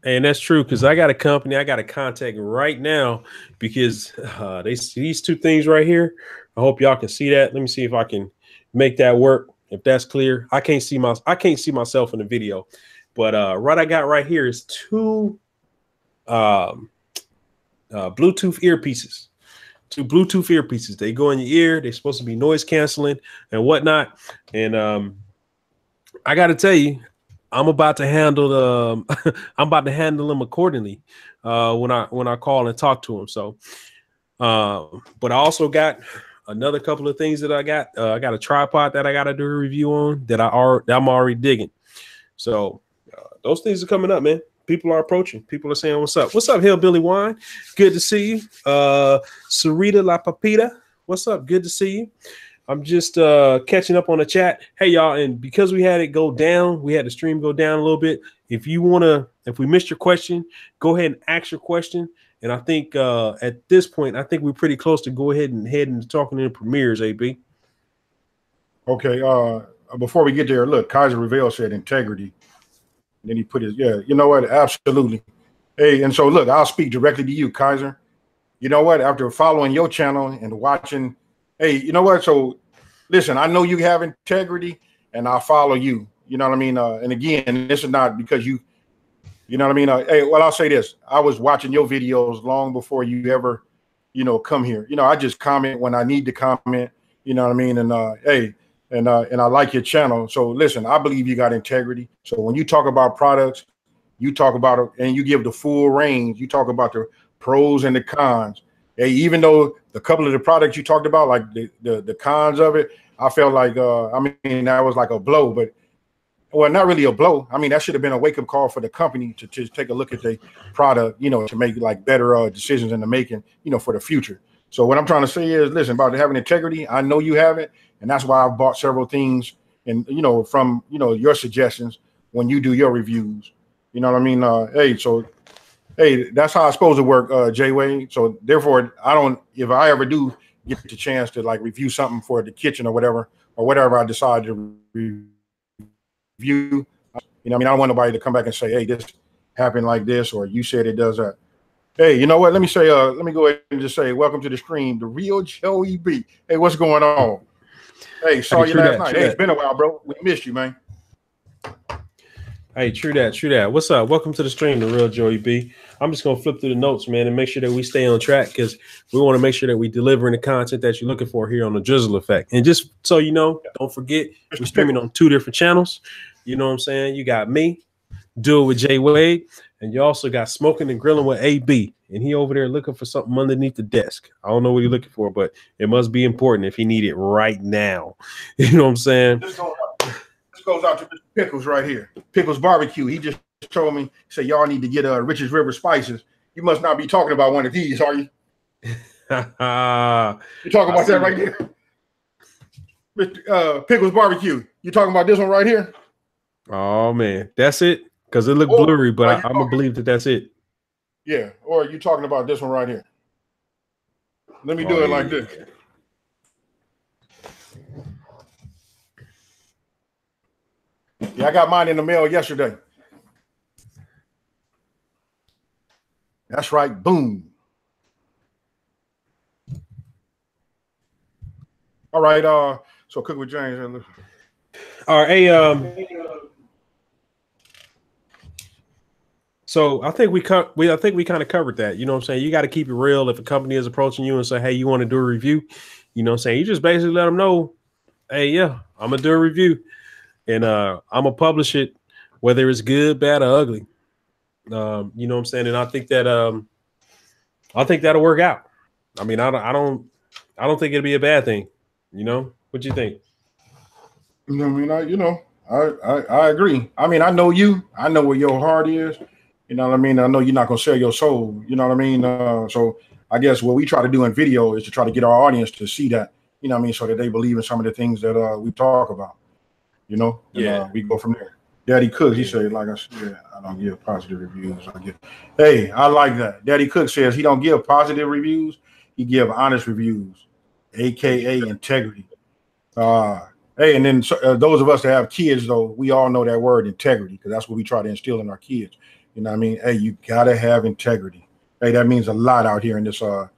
And that's true, because I got a company I got to contact right now because these two things right here. I hope y'all can see that. Let me see if I can make that work. If that's clear, I can't see myself in the video, but what I got right here is two Bluetooth earpieces. Two Bluetooth earpieces. They go in your ear. They're supposed to be noise canceling and whatnot. And I got to tell you, I'm about to handle them accordingly when I call and talk to them. So, but I also got another couple of things that I got. I got a tripod that I got to do a review on that I'm already digging. So those things are coming up, man. People are approaching. People are saying, "What's up? What's up, Hillbilly Wine? Good to see you." Sarita La Papita, what's up? Good to see you. I'm just catching up on the chat. Hey, y'all, and because we had the stream go down a little bit. If we missed your question, go ahead and ask your question. And I think at this point, I think we're pretty close to go ahead and head into talking in premieres, AB. Okay. Before we get there, look, Kaiser Reveal said integrity. And then he put his, you know what? Absolutely. Hey, and so look, I'll speak directly to you, Kaiser. You know what? After following your channel and watching, hey, you know what? So listen, I know you have integrity and I'll follow you. You know what I mean? And again, this is not because you know what I mean? Hey, well, I'll say this. I was watching your videos long before you ever, come here. I just comment when I need to comment, you know what I mean? And hey, and I like your channel. So listen, I believe you got integrity. So when you talk about products, you talk about it and you give the full range. You talk about the pros and the cons. Hey, even though the couple of the products you talked about, like the cons of it, I felt like that was like a blow, but well, not really a blow. I mean, that should have been a wake-up call for the company to take a look at the product, to make like better decisions in the making, for the future. So what I'm trying to say is, listen, about having integrity, I know you have it, and that's why I've bought several things and from your suggestions when you do your reviews. You know what I mean? Hey, that's how it's supposed to work, Jay Wade. So therefore, if I ever do get the chance to like review something for the kitchen or whatever I decide to review, I don't want nobody to come back and say, hey, this happened like this, or you said it does that. Hey, you know what? Let me go ahead and just say, welcome to the stream, the real Joey B. Hey, what's going on? Hey, saw you last night. Hey, it's been a while, bro. We missed you, man. Hey, true that. What's up? Welcome to the stream, the real Joey B. I'm just gonna flip through the notes, man, and make sure that we stay on track because we want to make sure that we delivering the content that you're looking for here on the Drizzle Effect. And just so you know, don't forget, we're streaming on 2 different channels. You know what I'm saying? You got me, Do It with Jay Wade, and you also got Smokin and Grillin with AB. And he over there looking for something underneath the desk. I don't know what he's looking for, but it must be important if he need it right now. You know what I'm saying? This goes out to Mr. Pickles right here. Pickles Barbecue. He just told me, say y'all need to get Rich's River spices. You must not be talking about one of these, are you? You talking about that right here? Mr. Pickles Barbecue. You talking about this one right here? Oh man, that's it. Because it looked blurry, but I'm gonna believe that that's it. Yeah, or are you talking about this one right here? Let me do it like this. Yeah, I got mine in the mail yesterday. That's right. Boom. All right. So Cook with James. All right. Hey, so I think we kind of covered that. You know what I'm saying? You got to keep it real. If a company is approaching you and say, hey, you want to do a review, you know what I'm saying? You just basically let them know, hey, yeah, I'm gonna do a review, and I'm gonna publish it, whether it's good, bad, or ugly. You know what I'm saying? And I think that'll work out. I mean, I don't think it'll be a bad thing. You know, what you think? I mean, I agree. I mean, I know you. I know where your heart is. You know what I mean? I know you're not gonna sell your soul. You know what I mean? So I guess what we try to do in video is to try to get our audience to see that. You know what I mean? So that they believe in some of the things that we talk about. You know? And, we go from there. Daddy Cook, he said, like I said, I don't give positive reviews. Hey, I like that. Daddy Cook says he don't give positive reviews. He give honest reviews, aka integrity. Hey, and then those of us that have kids, though, we all know that word integrity because that's what we try to instill in our kids. You know what I mean? Hey, you gotta have integrity. Hey, that means a lot out here in this as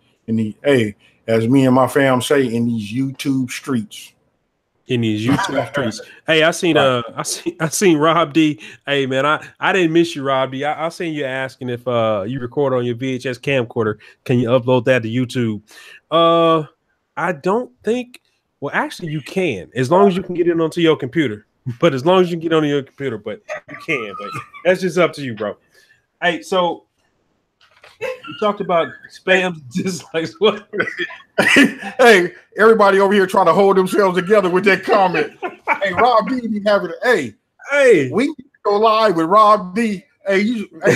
me and my fam say, in these YouTube streets. In these YouTube streets. Hey, I seen Rob D. Hey man, I didn't miss you, Rob D. I seen you asking if you record on your VHS camcorder, can you upload that to YouTube? I don't think. Well, actually, you can, as long as you can get it onto your computer. But as long as you can get onto your computer, but you can. But that's just up to you, bro. Hey, so you talked about spam dislikes. What? Hey, everybody over here trying to hold themselves together with that comment. Hey, Rob D be having it. Hey, we need to go live with Rob D. Hey,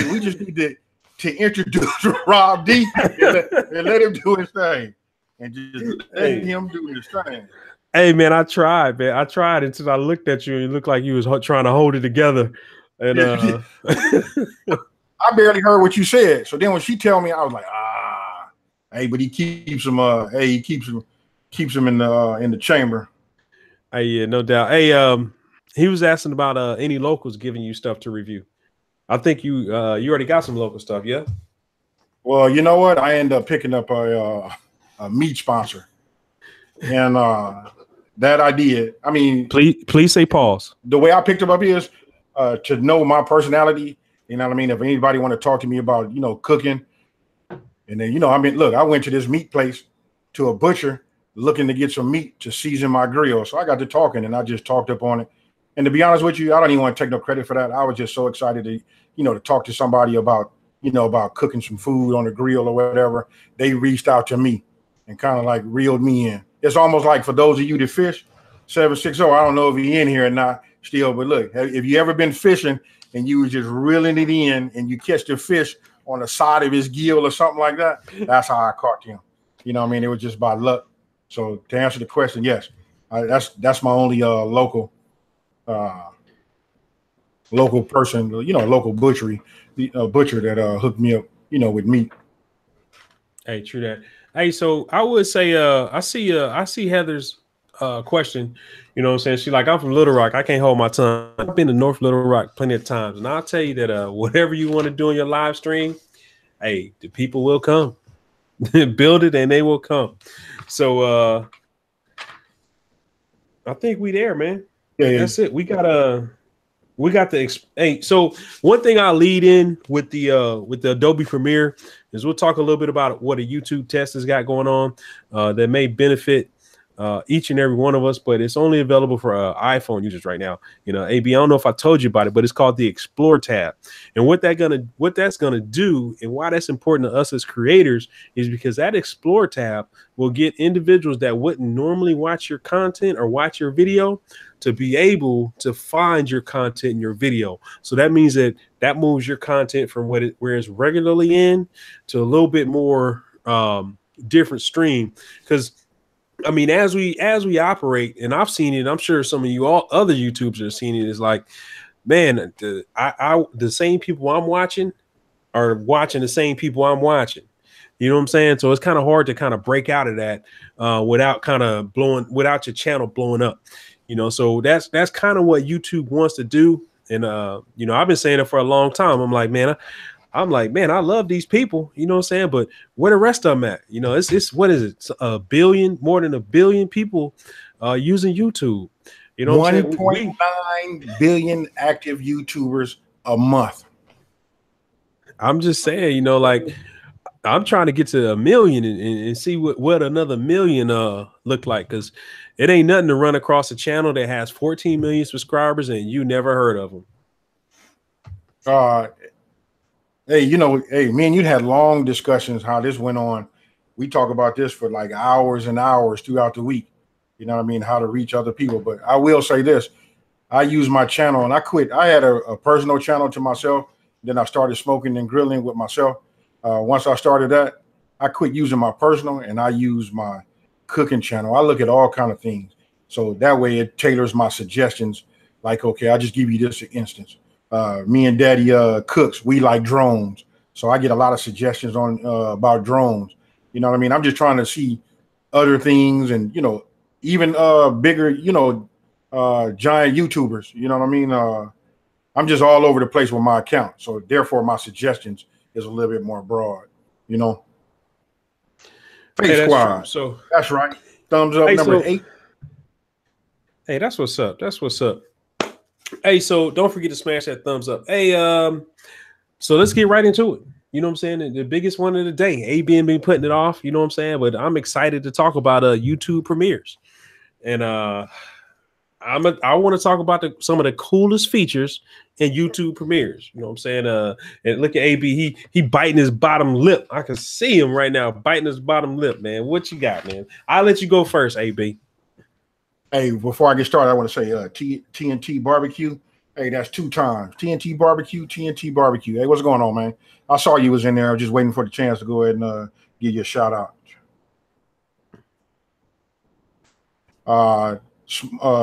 we just need to introduce Rob D and let him do his thing. And just let him do his thing. Hey man, I tried until I looked at you and you looked like you was trying to hold it together. And I barely heard what you said. So then when she tell me, I was like, hey, but he keeps him keeps him in the chamber. Hey, yeah, no doubt. Hey, he was asking about any locals giving you stuff to review. I think you already got some local stuff, yeah? Well, you know what? I end up picking up a meat sponsor. And that I did. I mean, please say pause. The way I picked him up is to know my personality. You know what I mean? If anybody want to talk to me about, cooking, and then, I mean, look, I went to this meat place to a butcher looking to get some meat to season my grill. So I got to talking and I just talked up on it. And to be honest with you, I don't even want to take no credit for that. I was just so excited to, to talk to somebody about, about cooking some food on the grill or whatever. They reached out to me and kind of like reeled me in. It's almost like for those of you that fish, 760, I don't know if you're in here or not still, but look, if you ever been fishing and you was just reeling it in and you catch the fish on the side of his gill or something like that, that's how I caught him. You know what I mean? It was just by luck. So to answer the question, yes, that's my only local person, local butcher that hooked me up, with meat. Hey, true that. Hey, so I would say I see Heather's question. You know what I'm saying? She's like, I'm from Little Rock. I can't hold my tongue. I've been to North Little Rock plenty of times. And I'll tell you that whatever you want to do in your live stream, hey, the people will come. Build it and they will come. So I think we there, man. Yeah. That's it. We got the hey, so one thing I'll lead in with the Adobe Premiere is we'll talk a little bit about what a YouTube test has got going on that may benefit each and every one of us, but it's only available for iPhone users right now. AB, I don't know if I told you about it, but it's called the Explore tab. And what that's gonna do and why that's important to us as creators is because that Explore tab will get individuals that wouldn't normally watch your content or watch your video to be able to find your content in your video. So that means that moves your content from where it's regularly in to a little bit more different stream. Because I mean, as we operate, and I've seen it, I'm sure some of you all other YouTubers are seeing it, is like, man, the same people I'm watching are watching the same people I'm watching. You know what I'm saying? So it's kind of hard to kind of break out of that without your channel blowing up. So that's kind of what YouTube wants to do. And I've been saying it for a long time. I'm like, man, I'm like, man, I love these people, you know what I'm saying? But where the rest of them at? You know, it's what is it? It's a billion, more than a billion people using YouTube. You know what I'm saying? 1.9 billion active YouTubers a month. I'm just saying, you know, like I'm trying to get to a million and see what another million look like, because it ain't nothing to run across a channel that has 14 million subscribers and you never heard of them. Hey, you know, hey, me and you had long discussions how this went on. We talk about this for like hours and hours throughout the week. You know what I mean? How to reach other people. But I will say this. I use my channel and I quit. I had a personal channel to myself. Then I started smoking and grilling with myself. Once I started that, I quit using my personal and I use my cooking channel. I look at all kind of things. So that way it tailors my suggestions. Like, okay, I'll just give you this instance. Me and Daddy cooks. We like drones. So I get a lot of suggestions on about drones. You know what I mean? I'm just trying to see other things and, you know, even bigger, you know, giant YouTubers. You know what I mean? I'm just all over the place with my account. So therefore my suggestions is a little bit more broad, you know. Face Squad. So that's right. Thumbs up, number 8. Hey, that's what's up. That's what's up. Hey, so don't forget to smash that thumbs up. Hey, so let's get right into it. You know what I'm saying? The biggest one of the day. AB been putting it off, you know what I'm saying? But I'm excited to talk about YouTube premieres. And I want to talk about some of the coolest features in YouTube premieres. You know what I'm saying? And look at AB, he biting his bottom lip. I can see him right now biting his bottom lip, man. What you got, man? I'll let you go first, AB. Hey, before I get started, I want to say TNT barbecue. Hey, that's 2 times. TNT barbecue, TNT barbecue. Hey, what's going on, man? I saw you was in there. I was just waiting for the chance to go ahead and give you a shout out.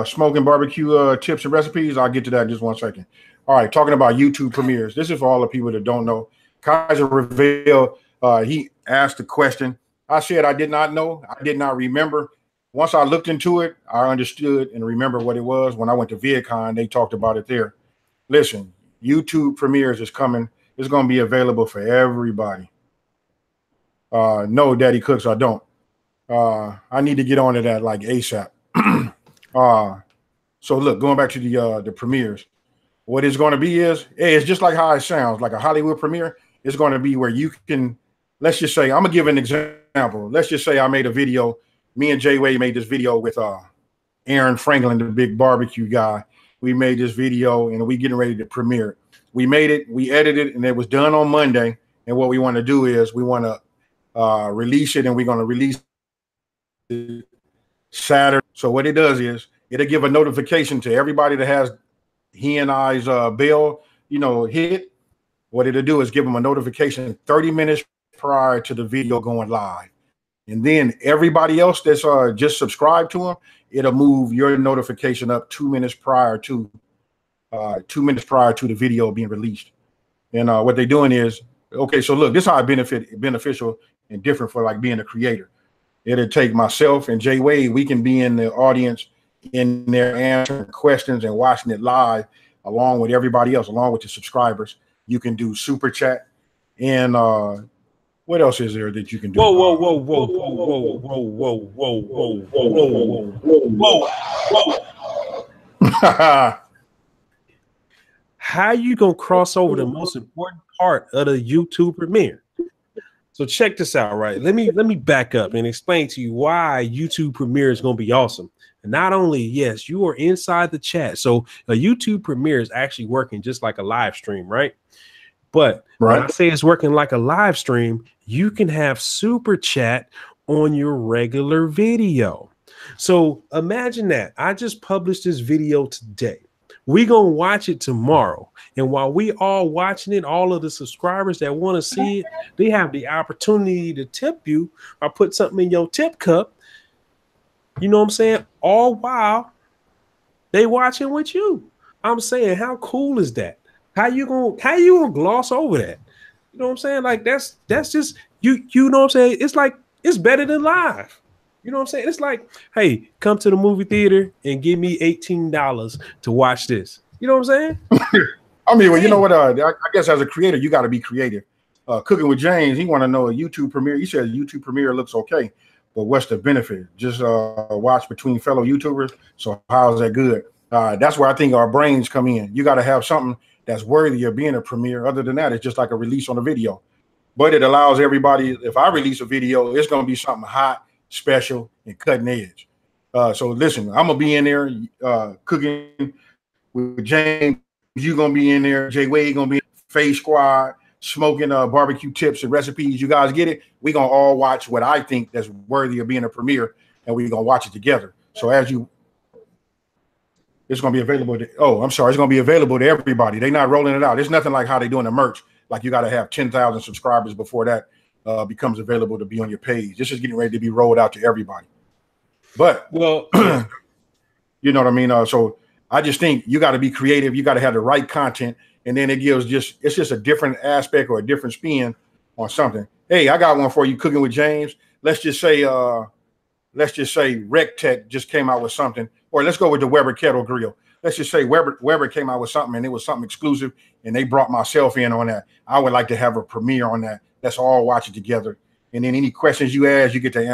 Smoking barbecue tips and recipes. I'll get to that in just 1 second. All right, talking about YouTube premieres. This is for all the people that don't know. Kaiser revealed, he asked a question. I said I did not know. I did not remember. Once I looked into it, I understood and remember what it was. When I went to VidCon, they talked about it there. Listen, YouTube premieres is coming. It's going to be available for everybody. No, Daddy Cooks, I don't. I need to get onto that like ASAP. So look, going back to the premieres, what it's going to be is, hey, it's just like how it sounds, like a Hollywood premiere. It's going to be where you can, let's just say, I'm gonna give an example. Let's just say I made a video. Me and Jay Way made this video with Aaron Franklin, the big barbecue guy. We made this video and we getting ready to premiere it. We made it, we edited it, and it was done on Monday. And what we want to do is we want to release it, and we're going to release it Saturday. So what it does is it'll give a notification to everybody that has he and I's bell, you know, hit. What it'll do is give them a notification 30 minutes prior to the video going live. And then everybody else that's just subscribed to them, it'll move your notification up 2 minutes prior to 2 minutes prior to the video being released. And what they're doing is, okay, so look, this is how it beneficial and different for like being a creator. It'll take myself and Jay Wade, we can be in the audience in there answering questions and watching it live along with everybody else, along with the subscribers. You can do super chat and what else is there that you can do? Whoa, whoa, whoa, whoa, whoa, whoa, whoa, whoa, whoa, whoa, whoa, whoa, whoa. How you gonna cross over the most important part of the YouTube premiere? So check this out, right? Let me back up and explain to you why YouTube premiere is gonna be awesome. And not only, yes, you are inside the chat. So a YouTube premiere is actually working just like a live stream, right? But when I say it's working like a live stream, you can have super chat on your regular video. So imagine that. I just published this video today. We're going to watch it tomorrow. And while we all watching it, all of the subscribers that want to see it, they have the opportunity to tip you or put something in your tip cup. You know what I'm saying? All while they watching with you. I'm saying, how cool is that? How you gonna gloss over that? You know what I'm saying? Like that's just you know what I'm saying? It's like it's better than live. You know what I'm saying? It's like, hey, come to the movie theater and give me $18 to watch this. You know what I'm saying? I mean, well, you know what? I guess as a creator, you got to be creative. Cooking with James, he want to know a YouTube premiere. He says YouTube premiere looks okay, but what's the benefit? Just watch between fellow YouTubers. So how's that good? That's where I think our brains come in. You got to have something that's worthy of being a premiere. Other than that, it's just like a release on a video. But it allows everybody, if I release a video, it's going to be something hot, special, and cutting edge. So listen, I'm going to be in there cooking with James. You're going to be in there. Jay Wade going to be in Face Squad, smoking barbecue tips and recipes. You guys get it? We're going to all watch what I think that's worthy of being a premiere, and we're going to watch it together. So as you, it's going to be available to, it's going to be available to everybody. They're not rolling it out. It's nothing like how they doing the merch. Like you got to have 10,000 subscribers before that becomes available to be on your page. This is getting ready to be rolled out to everybody. But, well, you know what I mean? So I just think you got to be creative. You got to have the right content. And then it gives it's just a different aspect or a different spin on something. Hey, I got one for you, Cooking with James. Let's just say RecTech just came out with something, or let's go with the Weber Kettle Grill. Let's just say Weber came out with something and it was something exclusive and they brought myself in on that. I would like to have a premiere on that. Let's all watch it together. And then any questions you ask, you get to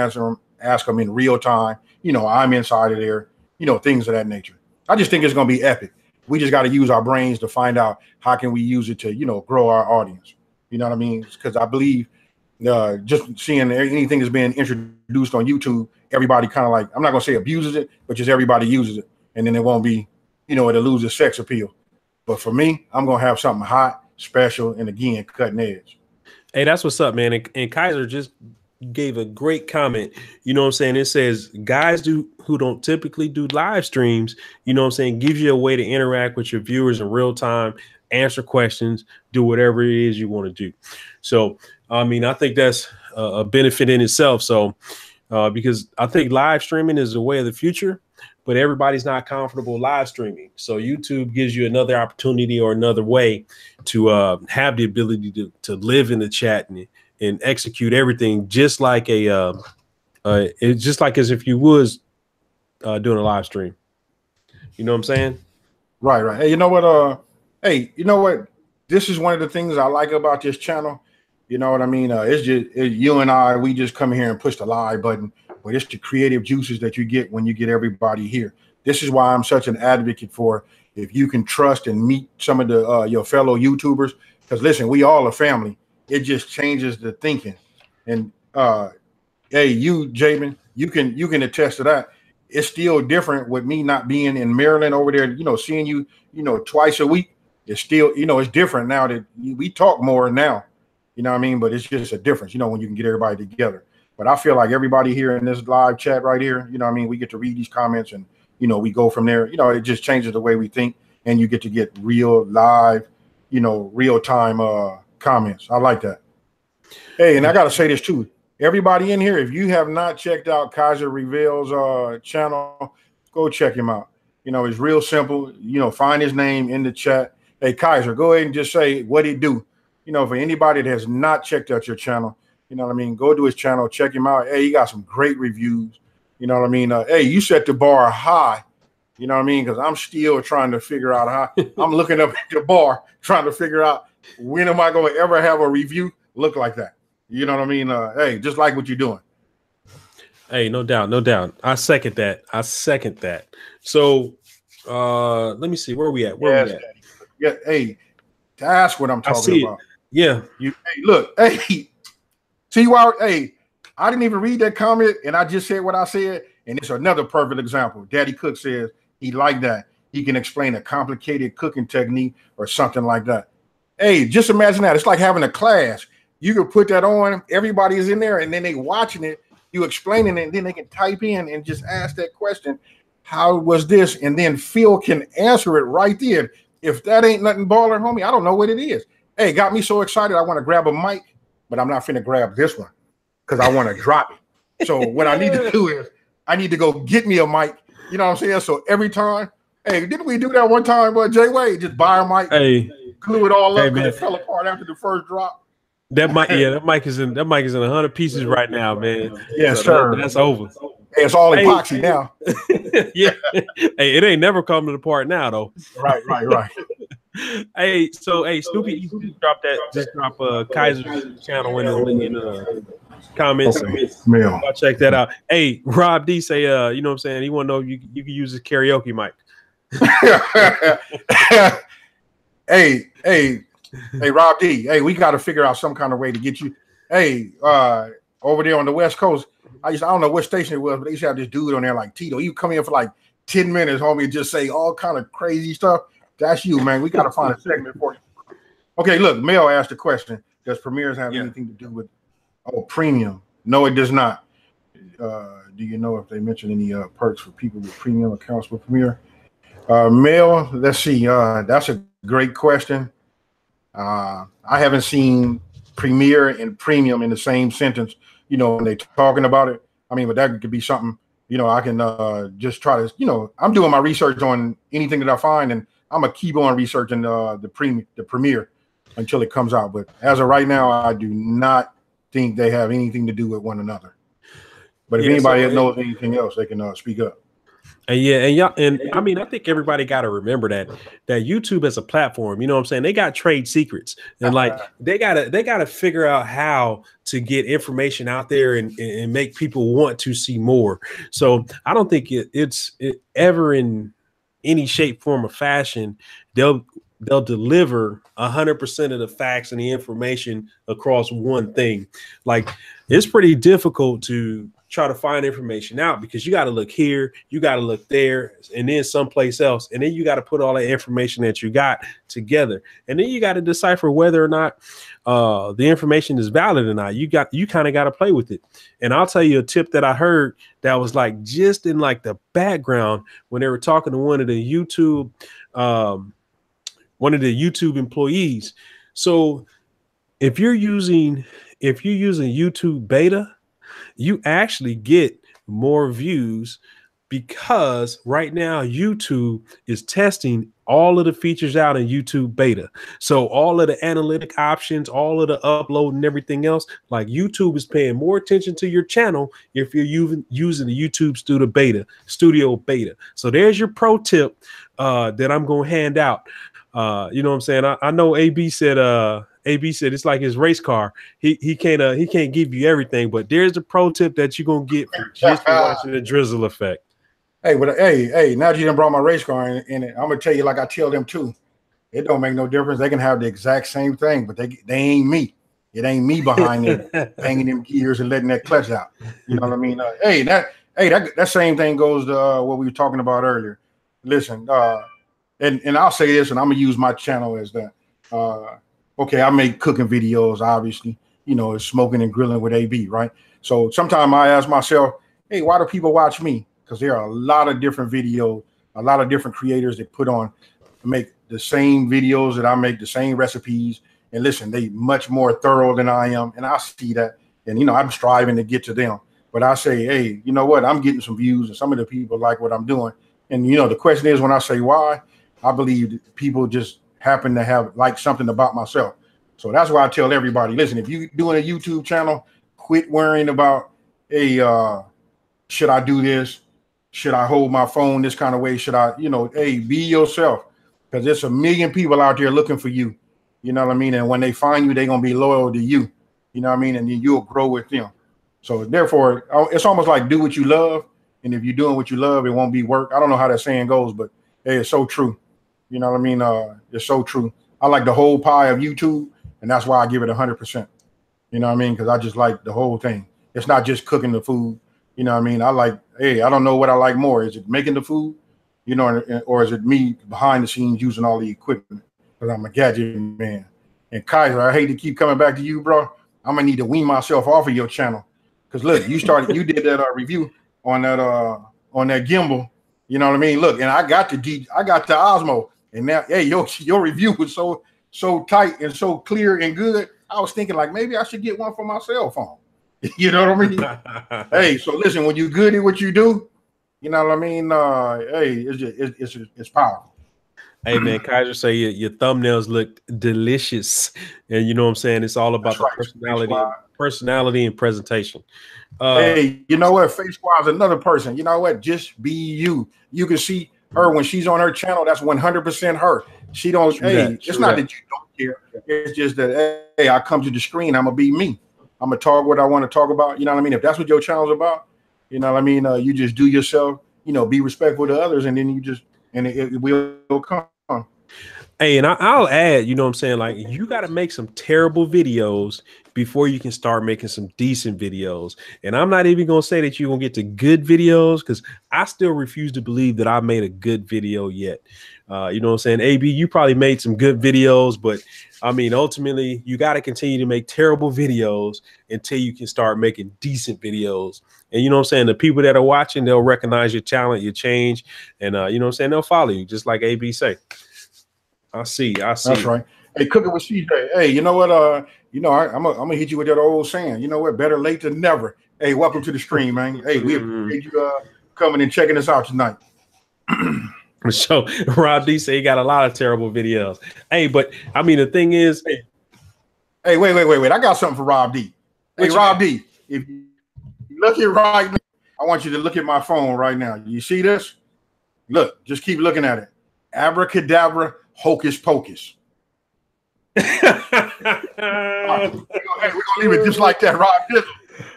ask them in real time. You know, I'm inside of there, you know, things of that nature. I just think it's going to be epic. We just got to use our brains to find out how can we use it to, you know, grow our audience. You know what I mean? Because I believe just seeing anything that's being introduced on YouTube, everybody kind of like, I'm not going to say abuses it, but just everybody uses it. And then it won't be, you know, it'll lose its sex appeal. But for me, I'm going to have something hot, special, and again, cutting edge. Hey, that's what's up, man. And Kaiser just gave a great comment. You know what I'm saying? It says guys who don't typically do live streams, you know what I'm saying, gives you a way to interact with your viewers in real time, answer questions, do whatever it is you want to do. So, I mean, I think that's a benefit in itself. So, because I think live streaming is the way of the future, but everybody's not comfortable live streaming. So YouTube gives you another opportunity or another way to have the ability to live in the chat and execute everything just like it's just like as if you was doing a live stream. You know what I'm saying? Right. Hey, you know what? This is one of the things I like about this channel. You know what I mean? It's you and I, we just come here and push the live button, but it's the creative juices that you get when you get everybody here. This is why I'm such an advocate for if you can trust and meet some of the your fellow YouTubers, because listen, we all a family. It just changes the thinking. And hey, you, Jamin, you can attest to that. It's still different with me not being in Maryland over there, you know, seeing you, you know, twice a week. It's still, you know, it's different now that we talk more now, you know what I mean? But it's just a difference, you know, when you can get everybody together. But I feel like everybody here in this live chat right here, you know what I mean? We get to read these comments and, you know, we go from there. You know, it just changes the way we think, and you get to get real live, you know, real time comments. I like that. Hey, and I got to say this too. Everybody in here, if you have not checked out Kaiser Reveal's channel, go check him out. You know, it's real simple. You know, find his name in the chat. Hey, Kaiser, go ahead and just say what he do. You know, for anybody that has not checked out your channel, you know what I mean? Go to his channel, check him out. Hey, he got some great reviews. You know what I mean? Hey, you set the bar high. You know what I mean? Because I'm still trying to figure out how. I'm looking up at the bar, trying to figure out when am I going to ever have a review look like that. You know what I mean? Hey, just like what you're doing. Hey, no doubt, no doubt. I second that. So let me see where we at. Where we at? Yeah, hey, that's what I'm talking about. Yeah. Hey, look, hey, see why? Hey, I didn't even read that comment, and I just said what I said, and it's another perfect example. Daddy Cook says he liked that. He can explain a complicated cooking technique or something like that. Hey, just imagine that. It's like having a class. You could put that on, everybody is in there, and then they watching it, you explaining it, and then they can type in and just ask that question, how was this? And then Phil can answer it right there. If that ain't nothing baller, homie, I don't know what it is. Hey, got me so excited, I want to grab a mic, but I'm not finna grab this one because I want to drop it. So what I need to do is I need to go get me a mic, you know what I'm saying? So every time, hey, didn't we do that one time, Jay Wade? Just buy a mic, glue it all up, and it fell apart after the first drop. That mic, that mic is in 100 pieces right now, man. Yes, sir. That's over. It's all epoxy now. Yeah. Hey, it ain't never coming apart now, though. Right. Hey, so hey, Snoopy, you just drop that. Just drop Kaiser's channel in the comments. Okay, Mel. I'll check that out. Hey, Rob D say, you know what I'm saying? He want to know if you can use his karaoke mic. Hey, Rob D. Hey, we got to figure out some kind of way to get you. Hey, over there on the West Coast, I don't know what station it was, but they used to have this dude on there like Tito. He would come in for like 10 minutes, homie, and just say all kind of crazy stuff. That's you, man. We got to find a segment for you. Okay, look, Mel asked the question: does premieres have anything to do with premium? No, it does not. Do you know if they mention any perks for people with premium accounts with Premiere? Mel, let's see. That's a great question. I haven't seen Premiere and premium in the same sentence, you know, when they're talking about it. I mean, but that could be something, you know, I can just try to, you know, I'm doing my research on anything that I find, and I'm going to keep on researching the Premiere until it comes out. But as of right now, I do not think they have anything to do with one another. But if anybody knows anything else, they can speak up. And and I mean, I think everybody got to remember that YouTube as a platform, you know what I'm saying? They got trade secrets, and like they gotta figure out how to get information out there and make people want to see more. So I don't think it's ever in any shape, form, or fashion they'll deliver 100% of the facts and the information across one thing. Like, it's pretty difficult to try to find information out because you got to look here, you got to look there, and then someplace else, and then you got to put all the information that you got together, and then you got to decipher whether or not the information is valid or not. You kind of got to play with it. And I'll tell you a tip that I heard that was like just in like the background when they were talking to one of the YouTube employees. So if you're using YouTube beta, you actually get more views because right now YouTube is testing all of the features out in YouTube beta. So all of the analytic options, all of the upload and everything else, like YouTube is paying more attention to your channel if you're using the YouTube Studio beta. So there's your pro tip that I'm going to hand out. You know what I'm saying? I know AB said it's like his race car. He can't give you everything, but there's the pro tip that you're gonna get for just watching the Drizzle effect. Hey, but hey, now that you done brought my race car in it, I'm gonna tell you like I tell them too. It don't make no difference. They can have the exact same thing, but they ain't me. It ain't me behind there banging them gears and letting that clutch out. You know what I mean? That same thing goes to what we were talking about earlier. Listen, and I'll say this, and I'm gonna use my channel as that. Okay, I make cooking videos, obviously, you know, it's smoking and grilling with AB, right? So sometimes I ask myself, hey, why do people watch me? Because there are a lot of different videos, a lot of different creators that put on, make the same videos that I make, the same recipes. And listen, they much more thorough than I am. And I see that. And, you know, I'm striving to get to them. But I say, hey, you know what? I'm getting some views and some of the people like what I'm doing. And, you know, the question is when I say why, I believe that people just happen to have like something about myself. So that's why I tell everybody, listen, if you're doing a YouTube channel, quit worrying about, hey, should I do this? Should I hold my phone this kind of way? Should I, you know, hey, be yourself, because there's a million people out there looking for you. You know what I mean? And when they find you, they're going to be loyal to you. You know what I mean? And then you'll grow with them. So therefore, it's almost like do what you love. And if you're doing what you love, it won't be work. I don't know how that saying goes, but hey, it's so true. You know what I mean? It's so true. I like the whole pie of YouTube, and that's why I give it 100%. You know what I mean? Because I just like the whole thing. It's not just cooking the food. You know what I mean? I like, hey, I don't know what I like more. Is it making the food, you know, or is it me behind the scenes using all the equipment? Because I'm a gadget man. And Kaiser, I hate to keep coming back to you, bro. I'm gonna need to wean myself off of your channel. Because look, you did that review on that gimbal. You know what I mean? Look, and I got the Osmo. And now, hey, your review was so tight and so clear and good. I was thinking like maybe I should get one for my cell phone. You know what I mean? Hey, so listen, when you're good at what you do, you know what I mean? Hey, it's powerful. Hey man, Kaiser say your thumbnails look delicious, and you know what I'm saying. It's all about the personality and presentation. Hey, you know what? Face Squad is another person. You know what? Just be you. You can see her when she's on her channel. That's 100% her. She don't. It's not that you don't care. It's just that hey, I come to the screen. I'm gonna be me. I'm gonna talk what I want to talk about. You know what I mean? If that's what your channel's about, you know what I mean. You just do yourself. You know, be respectful to others, and then you just it will come. Hey, and I'll add, you know what I'm saying? Like, you got to make some terrible videos before you can start making some decent videos. And I'm not even going to say that you're going to get to good videos, because I still refuse to believe that I made a good video yet. You know what I'm saying? AB, you probably made some good videos, but I mean, ultimately, you got to continue to make terrible videos until you can start making decent videos. And you know what I'm saying? The people that are watching, they'll recognize your talent, your change, and you know what I'm saying? They'll follow you, just like AB say. I see. That's right. Hey, cooking with CJ. Hey, you know what? You know, I'm gonna hit you with that old saying. You know what? Better late than never. Hey, welcome to the stream, man. Hey, we appreciate you coming and checking us out tonight. So Rob D say he got a lot of terrible videos. Hey, but I mean the thing is, hey, wait. I got something for Rob D. Hey, Rob D, if you look at right now, I want you to look at my phone right now. You see this? Look, just keep looking at it. Abracadabra. Hocus pocus. Hey, we're gonna leave it just like that, Rob.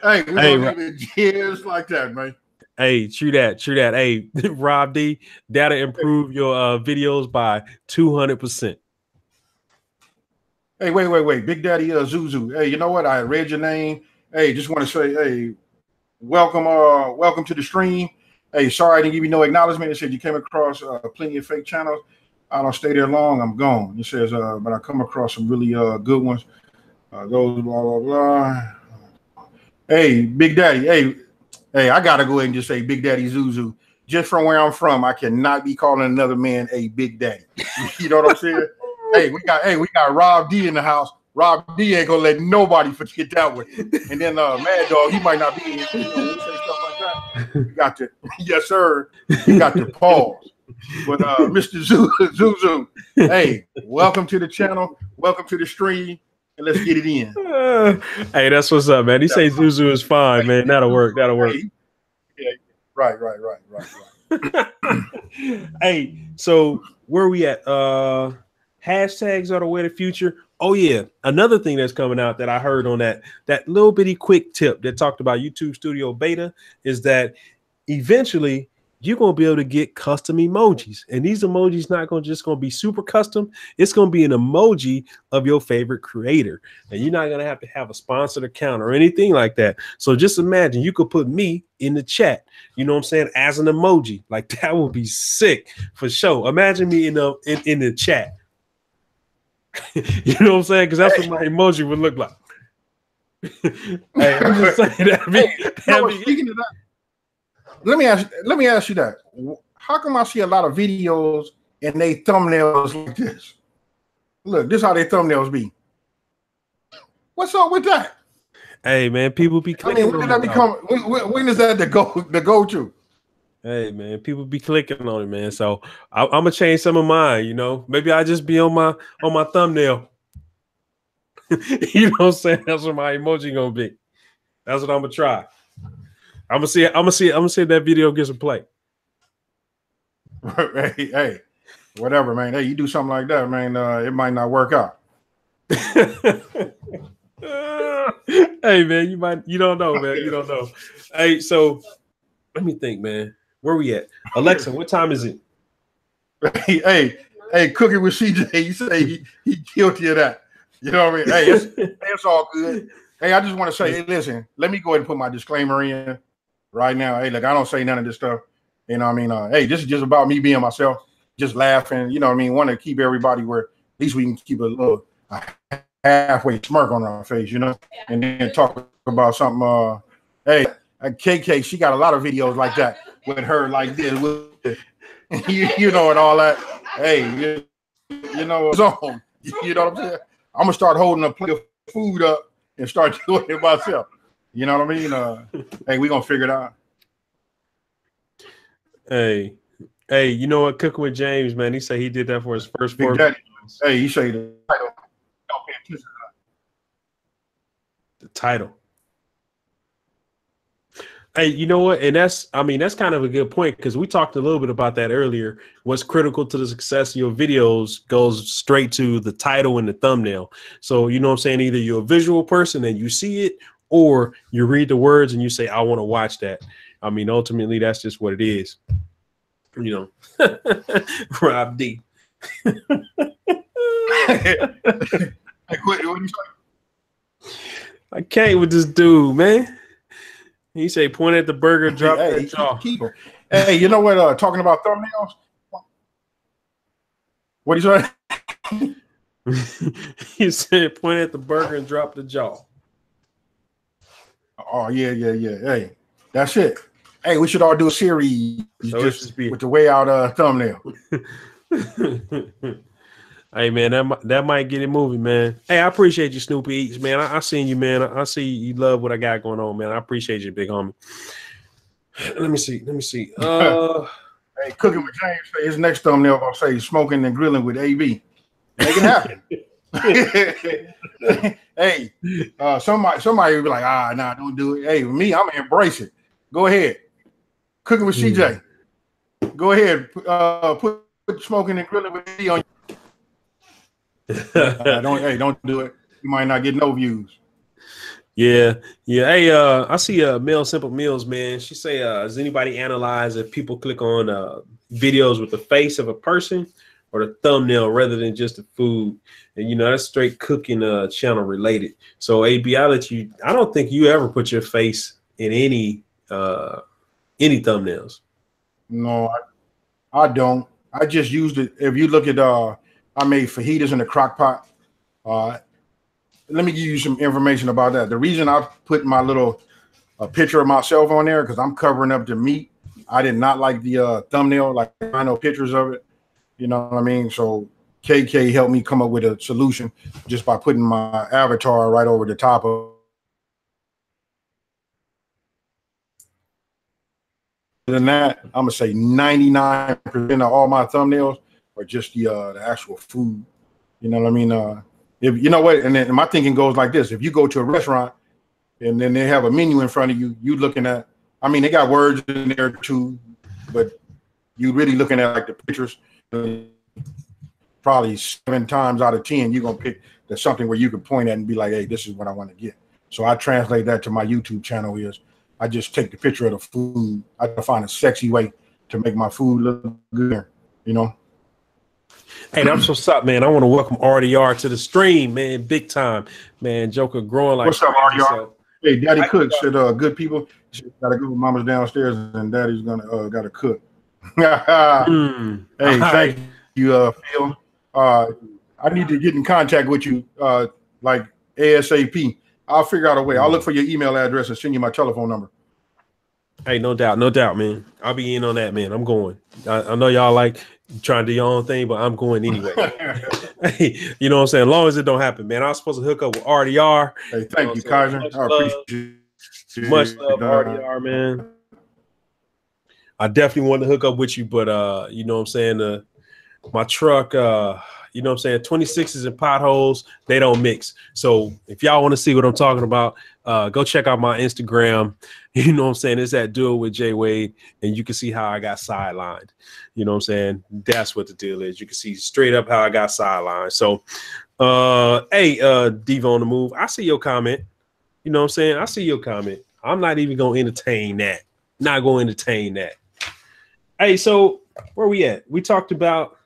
Hey, we're gonna leave it just like that, man. Hey, true that. Hey, Rob D, that'll improve your videos by 200%. Hey, wait. Big Daddy Zuzu. Hey, you know what? I read your name. Hey, just want to say, hey, welcome to the stream. Hey, sorry I didn't give you no acknowledgement. It said you came across plenty of fake channels. I don't stay there long. I'm gone. It says, but I come across some really good ones. Those blah blah blah. Hey, Big Daddy. Hey, I gotta go ahead and just say Big Daddy Zuzu. Just from where I'm from, I cannot be calling another man a Big Daddy. You know what I'm saying? we got Rob D in the house. Rob D ain't gonna let nobody forget that one. And then Mad Dog, he might not be here. You know, say stuff like that. You got to, yes sir. You got to pause. But Mr. Zuzu, hey, welcome to the channel. Welcome to the stream. And let's get it in. Hey, that's what's up, man. He say Zuzu is fine, man. That'll work. Yeah, right. Hey, so where we at? Hashtags are the way of the future. Oh yeah, another thing that's coming out that I heard on that little bitty quick tip that talked about YouTube Studio Beta is that eventually you're going to be able to get custom emojis. And these emojis not going to be super custom. It's going to be an emoji of your favorite creator. And you're not going to have a sponsored account or anything like that. So just imagine you could put me in the chat, you know what I'm saying, as an emoji. Like that would be sick for sure. Imagine me in the chat. You know what I'm saying? Because that's what my emoji would look like. Hey, I'm just saying that. Speaking of that, let me ask you that. How come I see a lot of videos and they thumbnails like this? Look, this is how they thumbnails be. What's up with that? Hey man, people be clicking. I mean, when did that become? When is that the go to? Hey man, people be clicking on it, man. So I'm gonna change some of mine. You know, maybe I just be on my thumbnail. You know what I'm saying? That's what my emoji gonna be. That's what I'm gonna try. I'm gonna see if that video gets a play. Hey, whatever, man. Hey, you do something like that, man. It might not work out. Hey, man, you don't know, man. You don't know. Hey, so let me think, man. Where we at? Alexa, what time is it? Hey, cooking with CJ. You say he guilty of that. You know what I mean? Hey, it's all good. Hey, I just want to say, hey, listen, let me go ahead and put my disclaimer in right now. Hey, look, I don't say none of this stuff. You know what I mean? Hey, this is just about me being myself, just laughing. You know what I mean? Want to keep everybody where at least we can keep a halfway smirk on our face, you know, and then talk about something. Hey, KK, she got a lot of videos like that with her like this, you know, and all that. Hey, you know, you know what I'm saying? I'm gonna start holding a plate of food up and start doing it myself. You know what I mean? Hey, we gonna figure it out. Hey, you know what? Cooking with James, man. He said he did that for his first Big Daddy. Hey, you say the title. Don't pay attention to the title. Hey, you know what? And that's kind of a good point because we talked a little bit about that earlier. What's critical to the success of your videos goes straight to the title and the thumbnail. So, you know what I'm saying? Either you're a visual person and you see it, or you read the words and you say, I want to watch that. I mean, ultimately, that's just what it is. You know, Rob D. I can't with this dude, man. He say, point at the burger, drop that jaw. Hey, you know what? Talking about thumbnails. What do you say? He said, point at the burger and drop the jaw. Oh yeah. Hey, that's it. Hey, we should all do a series just with the way out thumbnail. Hey man, that might get it moving, man. Hey, I appreciate you, Snoopy Eats, man. I seen you, man. I see you love what I got going on, man. I appreciate you, big homie. Let me see. Hey, Cooking with James, his next thumbnail I'll say Smoking and Grilling with AB. Make it happen. Hey, somebody will be like, nah, don't do it. Hey, with me, I'm gonna embrace it. Go ahead. Cooking with CJ. Go ahead. Put Smoking and Grilling with AB on. Don't do it. You might not get no views. Yeah. Hey, I see Mel Simple Meals, man. She say, does anybody analyze if people click on videos with the face of a person or the thumbnail rather than just the food? And you know, that's straight cooking channel related. So AB, I'll let you. I don't think you ever put your face in any thumbnails. No, I don't. I just used it. If you look at I made fajitas in the crock pot. Let me give you some information about that. The reason I put my little picture of myself on there because I'm covering up the meat. I did not like the thumbnail, like I know pictures of it. You know what I mean? So KK helped me come up with a solution just by putting my avatar right over the top of. Other than that, I'm gonna say 99% of all my thumbnails are just the actual food. You know what I mean? If you know what, and then my thinking goes like this: if you go to a restaurant and then they have a menu in front of you, you looking at. I mean, they got words in there too, but you really looking at like the pictures. Probably 7 times out of 10, you're gonna pick there's something where you can point at and be like, "Hey, this is what I want to get." So I translate that to my YouTube channel. Is I just take the picture of the food. I find a sexy way to make my food look good. You know. Hey, that's what's up, man. I want to welcome RDR to the stream, man. Big time, man. Joker growing like. What's up, RDR? So, hey, Daddy Cook said, "Good people gotta go. Mama's downstairs, and Daddy's gonna gotta cook." Hey, thank you, Phil. I need to get in contact with you, like ASAP. I'll figure out a way. I'll look for your email address and send you my telephone number. Hey, no doubt, man. I'll be in on that, man. I'm going. I know y'all like trying to do your own thing, but I'm going anyway. Hey, you know what I'm saying? As long as it don't happen, man. I was supposed to hook up with RDR. Hey, thank you, Kaiser. I appreciate you. Much love, RDR, man. I definitely want to hook up with you, but you know what I'm saying? My truck, you know what I'm saying? 26s and potholes, they don't mix. So if y'all want to see what I'm talking about, go check out my Instagram. You know what I'm saying? It's at Do It With Jay Wade, and you can see how I got sidelined. You know what I'm saying? That's what the deal is. You can see straight up how I got sidelined. So, hey, Diva on the Move, I see your comment. You know what I'm saying? I see your comment. I'm not even going to entertain that. Not going to entertain that. Hey, so where we at? We talked about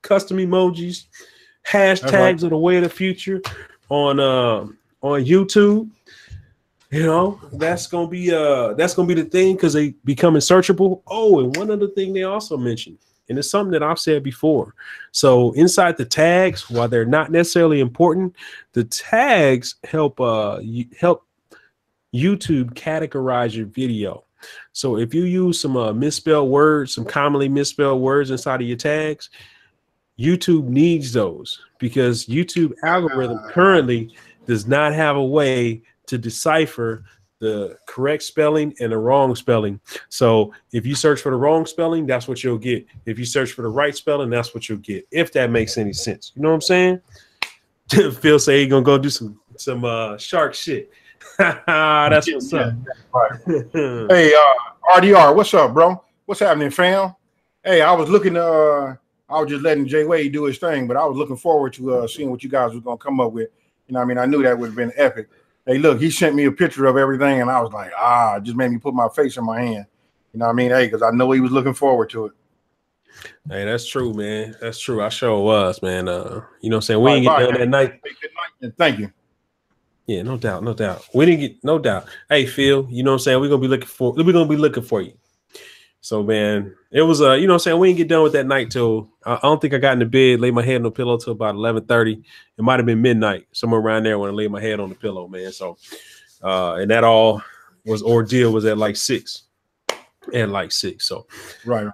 custom emojis, hashtags are the way of the future on YouTube. You know, that's gonna be the thing because they becoming searchable. Oh, and one other thing they also mentioned, and it's something that I've said before. So inside the tags, while they're not necessarily important, the tags help help YouTube categorize your video. So if you use some misspelled words, some commonly misspelled words inside of your tags, YouTube needs those because YouTube algorithm currently does not have a way to decipher the correct spelling and the wrong spelling. So if you search for the wrong spelling, that's what you'll get. If you search for the right spelling, that's what you'll get. If that makes any sense. You know what I'm saying? Phil say he's gonna go do some shark shit. That's what's up. Right. Hey, RDR, what's up, bro? What's happening, fam? Hey, I was looking. I was just letting Jay Wade do his thing, but I was looking forward to seeing what you guys were gonna come up with. You know, what I mean, I knew that would have been epic. Hey, look, he sent me a picture of everything, and I was like, it just made me put my face in my hand. You know what I mean? Hey, because I know he was looking forward to it. Hey, that's true, man. That's true. I sure was, man. You know what I'm saying? We didn't get done that night. Good night, and thank you. Yeah, no doubt, no doubt. We didn't get no doubt. Hey, Phil, you know what I'm saying? We're gonna be looking for you. So, man, it was you know what I'm saying? We didn't get done with that night till I don't think I got into bed, laid my head on the pillow till about 11:30. It might have been midnight, somewhere around there when I laid my head on the pillow, man. So and that all was ordeal was at like 6. At like 6. So right.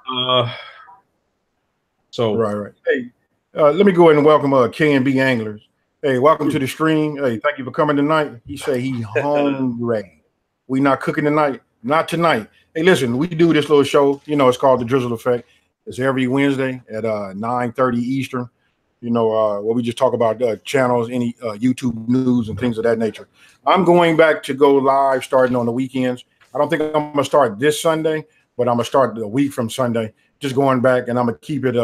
Right. Hey, let me go ahead and welcome K&B Anglers. Hey, welcome to the stream. Hey, thank you for coming tonight. He say he hungry. We not cooking tonight. Not tonight. Hey, listen, we do this little show. You know, it's called the Drizzle Effect. It's every Wednesday at 9:30 Eastern. You know, where we just talk about channels, any YouTube news and things of that nature. I'm going back to go live starting on the weekends. I don't think I'm going to start this Sunday, but I'm going to start the week from Sunday. Just going back, and I'm going to keep it,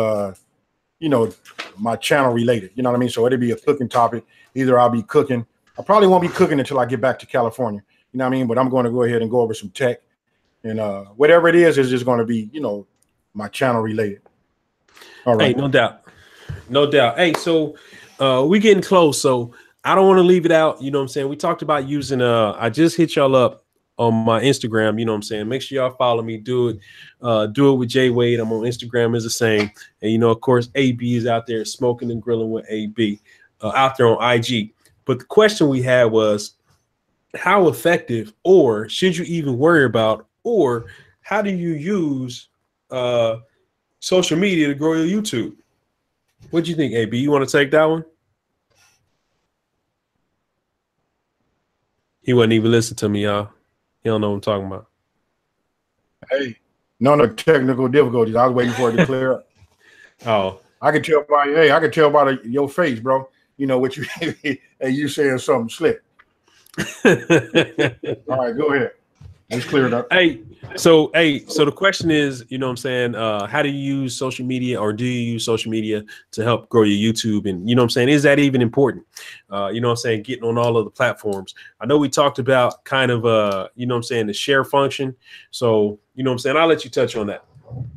you know, my channel related. You know what I mean? So it'll be a cooking topic. Either I'll be cooking. I probably won't be cooking until I get back to California. You know what I mean? But I'm going to go ahead and go over some tech. And whatever it is just going to be, you know, my channel related. All right. Hey, no doubt. No doubt. Hey, so we getting close. So I don't want to leave it out. You know what I'm saying? We talked about using I just hit y'all up on my Instagram. You know what I'm saying? Make sure y'all follow me. Do it with Jay Wade. I'm on Instagram is the same. And you know, of course, AB is out there smoking and grilling with AB out there on IG. But the question we had was, how effective, or should you even worry about, or how do you use social media to grow your YouTube? What do you think, AB? You want to take that one? He wouldn't even listen to me, y'all. He don't know what I'm talking about. Hey, no technical difficulties. I was waiting for it to clear up. Oh, I can tell by I can tell by your face, bro. You know what you and you saying something slick. All right, go ahead. Let's clear it up. Hey, so the question is, you know what I'm saying, how do you use social media, or do you use social media to help grow your YouTube? And you know what I'm saying, is that even important? You know what I'm saying, getting on all of the platforms. I know we talked about kind of you know what I'm saying, the share function. So, you know what I'm saying, I'll let you touch on that.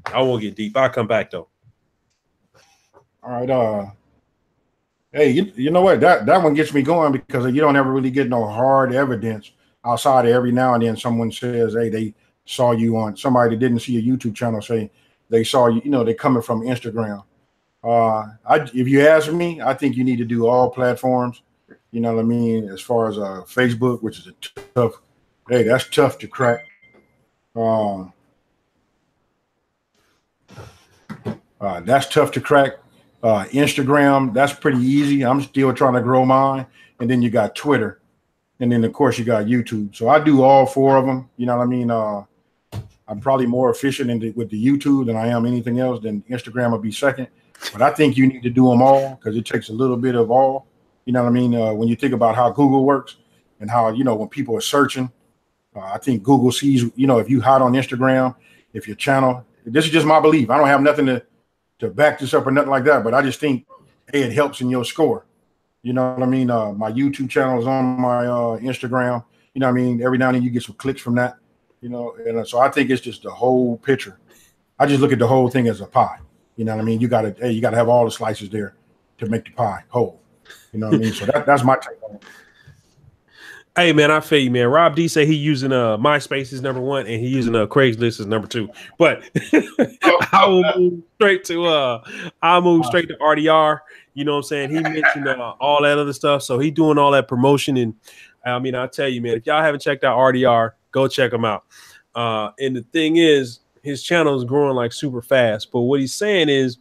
I won't get deep. I'll come back though. All right. Hey, you know what? That one gets me going, because you don't ever really get no hard evidence outside of every now and then someone says, hey, they saw you on, somebody that didn't see a YouTube channel say they saw you, you know, they're coming from Instagram. If you ask me, I think you need to do all platforms. You know what I mean? As far as Facebook, which is a tough, hey, that's tough to crack. That's tough to crack. Instagram, that's pretty easy. I'm still trying to grow mine. And then you got Twitter. And then, of course, you got YouTube. So I do all 4 of them. You know what I mean? I'm probably more efficient with the YouTube than I am anything else. Then Instagram will be second. But I think you need to do them all, because it takes a little bit of all. You know what I mean? When you think about how Google works and how, you know, when people are searching, I think Google sees, you know, if you hot on Instagram, if your channel, this is just my belief. I don't have nothing to back this up or nothing like that. But I just think, hey, it helps in your score. You know what I mean? My YouTube channel is on my Instagram. You know what I mean? Every now and then you get some clicks from that, you know. And so I think it's just the whole picture. I just look at the whole thing as a pie. You know what I mean? You gotta have all the slices there to make the pie whole. You know what I mean? So that's my take on it. Hey man, I feel you, man. Rob D say he using MySpace is number 1 and he using Craigslist is number 2. But I'll move straight to RDR. You know what I'm saying? He mentioned all that other stuff. So he doing all that promotion. And I mean, I'll tell you, man, if y'all haven't checked out RDR, go check him out. And the thing is, his channel is growing like super fast. But what he's saying is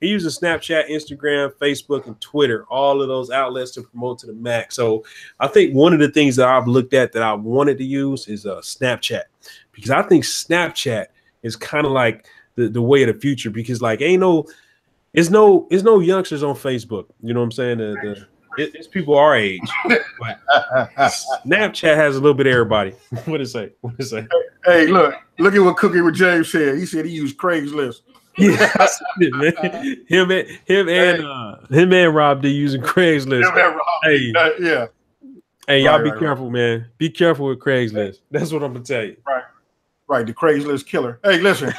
he uses Snapchat, Instagram, Facebook, and Twitter, all of those outlets to promote to the max. So I think one of the things that I've looked at that I wanted to use is Snapchat, because I think Snapchat is kind of like the way of the future, because like it's no youngsters on Facebook. You know what I'm saying? It's people our age. But Snapchat has a little bit of everybody. What it say? What it say? Hey, look at what Cooking with James said. He said he used Craigslist. Yeah, I see it, man. Him and Rob D using Craigslist. Hey, yeah. Hey, y'all be careful, man. Be careful with Craigslist. That's what I'm gonna tell you. Right. The Craigslist killer. Hey, listen,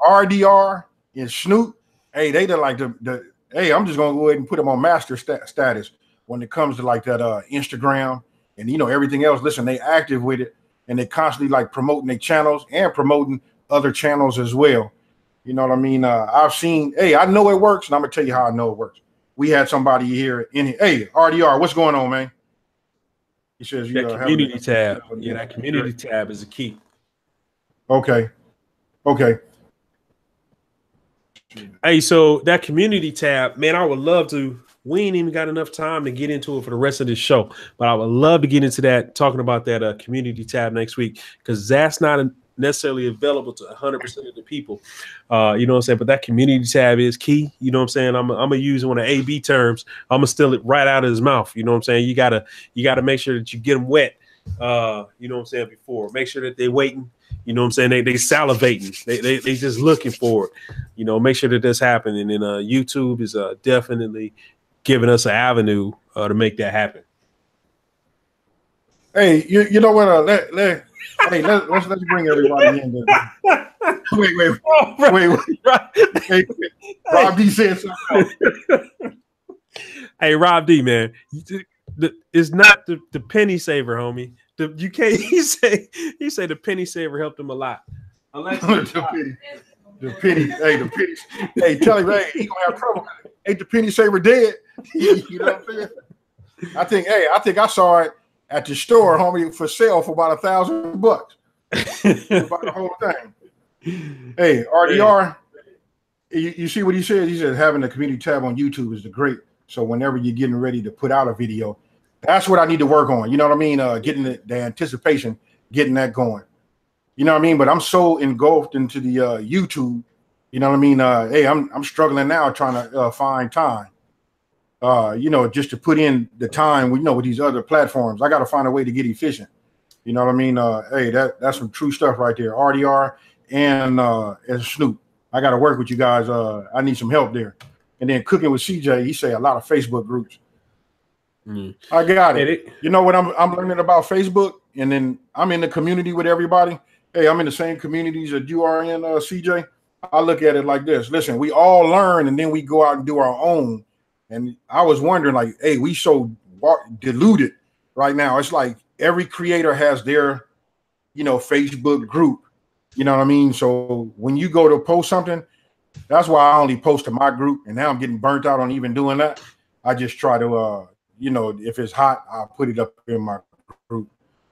RDR and Snoop. Hey, they did like the. Hey, I'm just gonna go ahead and put them on master status when it comes to like that Instagram and everything else. Listen, they active with it and they constantly like promoting their channels and promoting other channels as well. You know what I mean? I've seen. Hey, I know it works, and I'm gonna tell you how I know it works. We had somebody here in here. Hey, RDR, what's going on, man? He says that community tab. Yeah, that community tab is a key. Okay. Hey, so that community tab, man, I would love to. We ain't even got enough time to get into it for the rest of this show, but I would love to get into that, talking about that community tab next week, because that's not necessarily available to 100% of the people. You know what I'm saying? But that community tab is key. You know what I'm saying? I'm gonna use one of AB terms. I'm gonna steal it right out of his mouth. You know what I'm saying? You gotta make sure that you get them wet. You know what I'm saying? Before, make sure that they're waiting. You know what I'm saying? They salivating. They just looking for it. You know, make sure that this happen. And then YouTube is definitely giving us an avenue to make that happen. Hey, you know what? Let's bring everybody in there. Wait. Hey, Rob D said something. Hey, Rob D, man, it's not the penny saver, homie. You can't. He say the penny saver helped him a lot. the penny. Hey, tell him, hey, he gonna have trouble. Ain't the penny saver dead? You know what I'm saying? I think I saw it at the store, homie, for sale for about $1,000. About the whole thing. Hey, RDR, you see what he said? He said having a community tab on YouTube is the great. So whenever you're getting ready to put out a video, that's what I need to work on. You know what I mean? Getting the anticipation, getting that going. You know what I mean? But I'm so engulfed into the YouTube. You know what I mean? Hey, I'm struggling now trying to find time. Just to put in the time. With these other platforms, I got to find a way to get efficient. You know what I mean? Hey, that's some true stuff right there. RDR and Snoop. I got to work with you guys. I need some help there. And then Cooking with CJ, he say a lot of Facebook groups. I got it. You know what I'm learning about Facebook, and then I'm in the community with everybody. Hey, I'm in the same communities that you are in, CJ. I look at it like this. Listen, we all learn, and then we go out and do our own. And I was wondering, like, hey, we so diluted right now. It's like every creator has their, Facebook group. You know what I mean? So when you go to post something, that's why I only post to my group. And now I'm getting burnt out on even doing that. I just try to, if it's hot, I'll put it up in my group.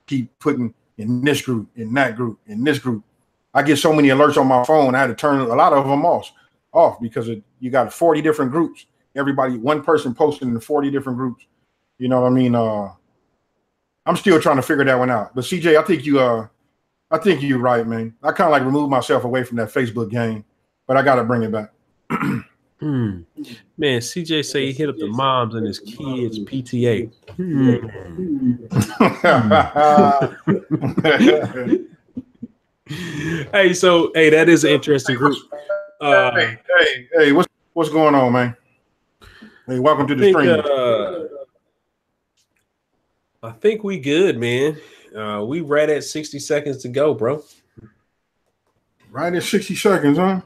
Keep putting in this group, in that group, in this group. I get so many alerts on my phone. I had to turn a lot of them off because you got 40 different groups. Everybody, one person posting in 40 different groups. You know what I mean? I'm still trying to figure that one out. But CJ, I think you're right, man. I kind of like removed myself away from that Facebook game, but I got to bring it back. Man, CJ say he hit up the moms and his kids PTA. Hey, that is an interesting group. Hey, what's going on, man? Hey, welcome to the stream. I think we good, man. We right at 60 seconds to go, bro. Right at 60 seconds, huh?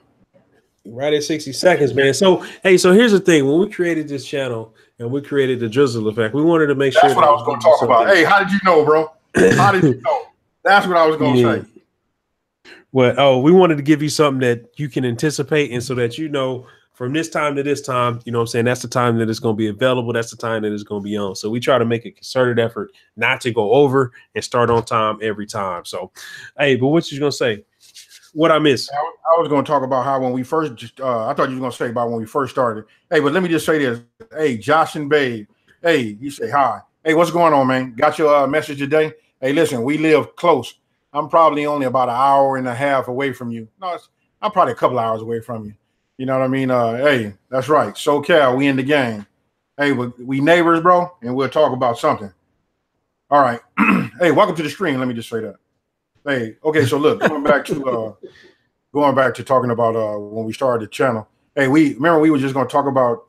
Right at 60 seconds, man. So here's the thing. When we created this channel and we created the Drizzle effect, we wanted to make sure. That's what I was going to talk about. Hey, how did you know, bro? How did you know? That's what I was going to say. Well, we wanted to give you something that you can anticipate, and so that from this time to this time, you know what I'm saying, that's the time that it's going to be available. That's the time that it's going to be on. So we try to make a concerted effort not to go over and start on time every time. So, hey, but what you going to say? What I missed? I was going to talk about how when we first, I thought you were going to say about when we first started. Hey, but let me just say this. Hey, Josh and Babe. Hey, you say hi. Hey, what's going on, man? Got your message today? Hey, listen, we live close. I'm probably only about an hour and a half away from you. No, I'm probably a couple hours away from you. You know what I mean? Hey, that's right. SoCal, we in the game. Hey, we neighbors, bro, and we'll talk about something. All right. Hey, welcome to the stream. Let me just say that. Hey, okay, so look, going back to talking about when we started the channel. Hey, we were just gonna talk about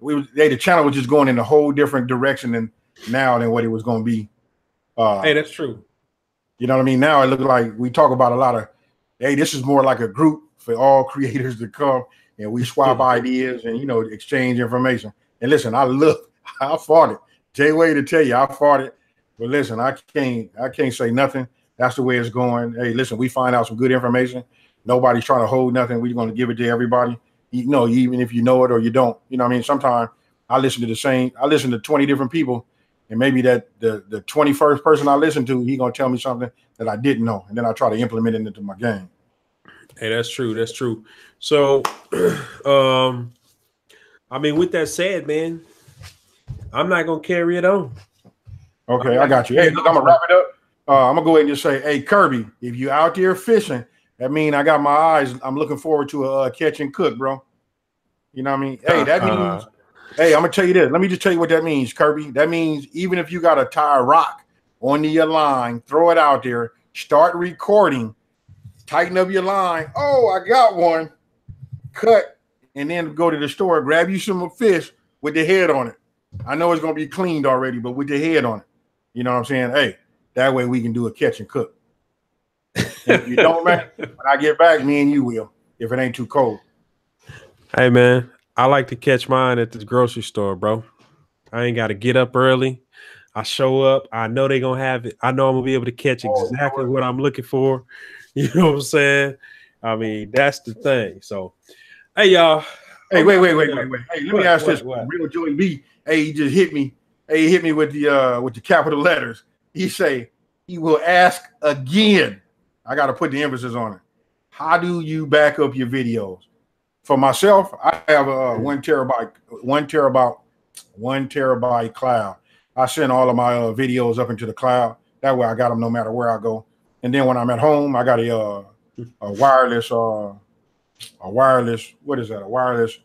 the channel was just going in a whole different direction than what it was gonna be. Hey, that's true. You know what I mean? Now it looks like we talk about a lot of, hey, this is more like a group for all creators to come and we swap ideas and exchange information. And listen, I fought it. Jay Way to tell you, I fought it. But listen, I can't say nothing. That's the way it's going. Hey, listen, we find out some good information. Nobody's trying to hold nothing. We're going to give it to everybody. Even if you know it or you don't. You know what I mean? Sometimes I listen to 20 different people, and maybe that the 21st person I listen to, he going to tell me something that I didn't know, and then I try to implement it into my game. Hey, that's true. That's true. So, I mean, with that said, man, I'm not going to carry it on. Okay, I got you. Hey, look, I'm going to wrap it up. I'm going to go ahead and just say, hey, Kirby, if you out there fishing, that means I got my eyes. I'm looking forward to a catch and cook, bro. You know what I mean? Hey, that means, hey, I'm going to tell you this. Let me just tell you what that means, Kirby. That means even if you got to tie a rock onto your line, throw it out there, start recording, tighten up your line. Oh, I got one. Cut. And then go to the store, grab you some fish with the head on it. I know it's going to be cleaned already, but with the head on it. You know what I'm saying? Hey, that way we can do a catch and cook. If you don't, man, when I get back, me and you will, if it ain't too cold. Hey, man, I like to catch mine at the grocery store, bro. I ain't got to get up early. I show up. I know they're going to have it. I know I'm going to be able to catch exactly what I'm looking for. You know what I'm saying? I mean, that's the thing. So, hey, y'all. Hey, wait. Hey, let me ask this. Real Joey B. Hey, he just hit me. Hey, he hit me with the capital letters. He say he will ask again. I got to put the emphasis on it. How do you back up your videos? For myself, I have a 1 terabyte cloud. I send all of my videos up into the cloud. That way I got them no matter where I go. And then when I'm at home, I got a wireless, what is that? A wireless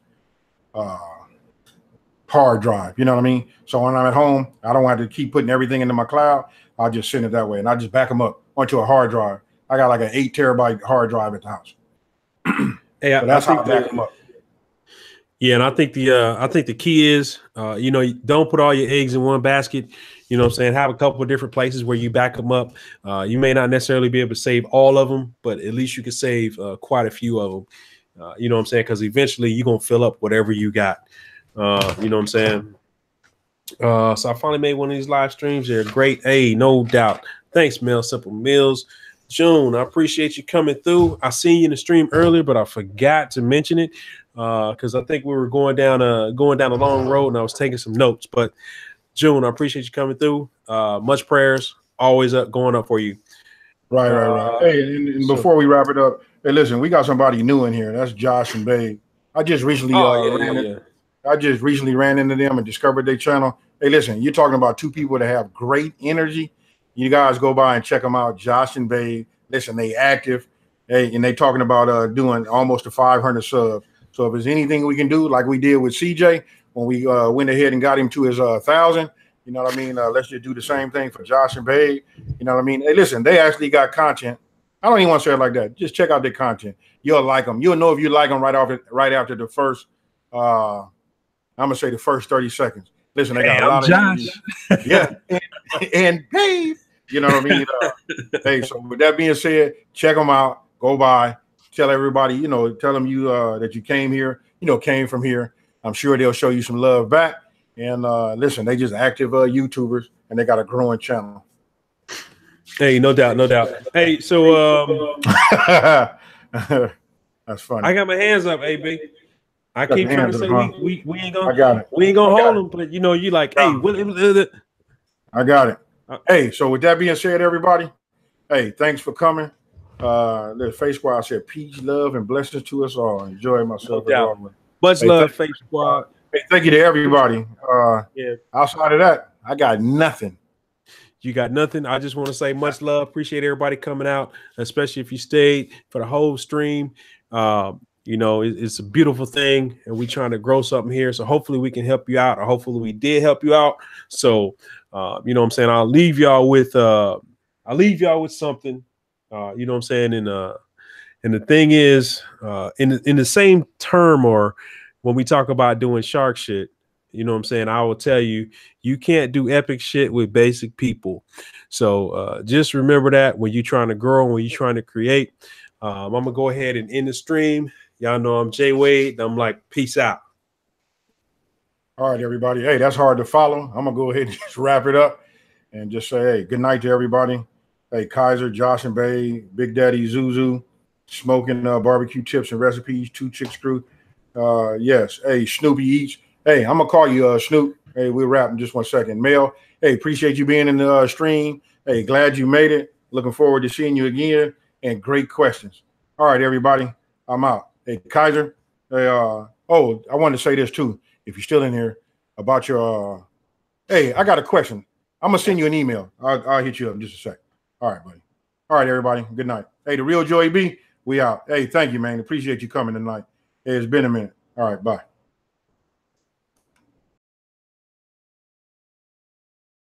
hard drive. You know what I mean? So when I'm at home, I don't have to keep putting everything into my cloud. I'll just send it that way. And I just back them up onto a hard drive. I got like an 8 terabyte hard drive at the house. Hey, so that's how I back them up. Yeah, and I think the key is, don't put all your eggs in one basket. You know what I'm saying? Have a couple of different places where you back them up. You may not necessarily be able to save all of them, but at least you can save quite a few of them. You know what I'm saying? Because eventually you're going to fill up whatever you got. You know what I'm saying? So I finally made one of these live streams. They're great. Hey, no doubt. Thanks, Mel Simple Mills. June, I appreciate you coming through. I seen you in the stream earlier, but I forgot to mention it because I think we were going down a long road and I was taking some notes. But June, I appreciate you coming through. Much prayers, always going up for you. Right. Hey, and before we wrap it up, hey, listen, we got somebody new in here. That's Josh and Babe. I just recently ran into them and discovered their channel. Hey, listen, you're talking about two people that have great energy. You guys go by and check them out, Josh and Babe. Listen, they active. Hey, and they talking about doing almost a 500 subs. So if there's anything we can do, like we did with CJ when we went ahead and got him to his 1,000, you know what I mean? Let's just do the same thing for Josh and Babe. You know what I mean? Hey, listen, they actually got content. I don't even want to say it like that. Just check out their content. You'll like them. You'll know if you like them right after the first. I'm gonna say the first 30 seconds. Listen, they got a lot of energy. Yeah, and Babe. You know what I mean? Hey, so with that being said, check them out. Go by, tell everybody, tell them that you came here, came from here. I'm sure they'll show you some love back. And listen, they just active YouTubers, and they got a growing channel. Hey, no doubt. Hey, so that's funny. I got my hands up, AB. I keep trying to say we ain't gonna. I got it. We ain't gonna hold them, but you like, hey, I got it. Hey, so with that being said, everybody, hey, thanks for coming. The Face Squad said peace, love, and blessings to us all. Enjoy myself. No much love, Face Squad. Hey, thank you to everybody. Outside of that, I got nothing. You got nothing. I just want to say much love. Appreciate everybody coming out, especially if you stayed for the whole stream. You know, it's a beautiful thing, and we're trying to grow something here. So hopefully we can help you out, or hopefully we did help you out. So you know what I'm saying? I'll leave y'all with something. You know what I'm saying? And the thing is, in the same term, or when we talk about doing shark shit, you know what I'm saying, I will tell you, you can't do epic shit with basic people. So just remember that when you're trying to grow, when you're trying to create. I'm gonna go ahead and end the stream. Y'all know I'm Jay Wade. I'm like, peace out. All right, everybody. Hey, that's hard to follow. I'm gonna go ahead and just wrap it up and just say, hey, good night to everybody. Hey, Kaiser, Josh and Bay, Big Daddy Zuzu, Smokin barbecue tips and recipes, Two Chicks Crew. Yes. Hey, Snoopy Eats. Hey, I'm gonna call you Snoop. Hey, we'll wrap in just 1 second. Mel, hey, appreciate you being in the stream. Hey, glad you made it. Looking forward to seeing you again. And great questions. All right, everybody. I'm out. Hey, Kaiser. Hey, I wanted to say this too. If you're still in here, about your hey, I got a question. I'm gonna send you an email. I'll hit you up in just a sec. All right, buddy. All right, everybody. Good night. Hey, the real Joey B, we out. Hey, thank you, man. Appreciate you coming tonight. Hey, it's been a minute. All right, bye.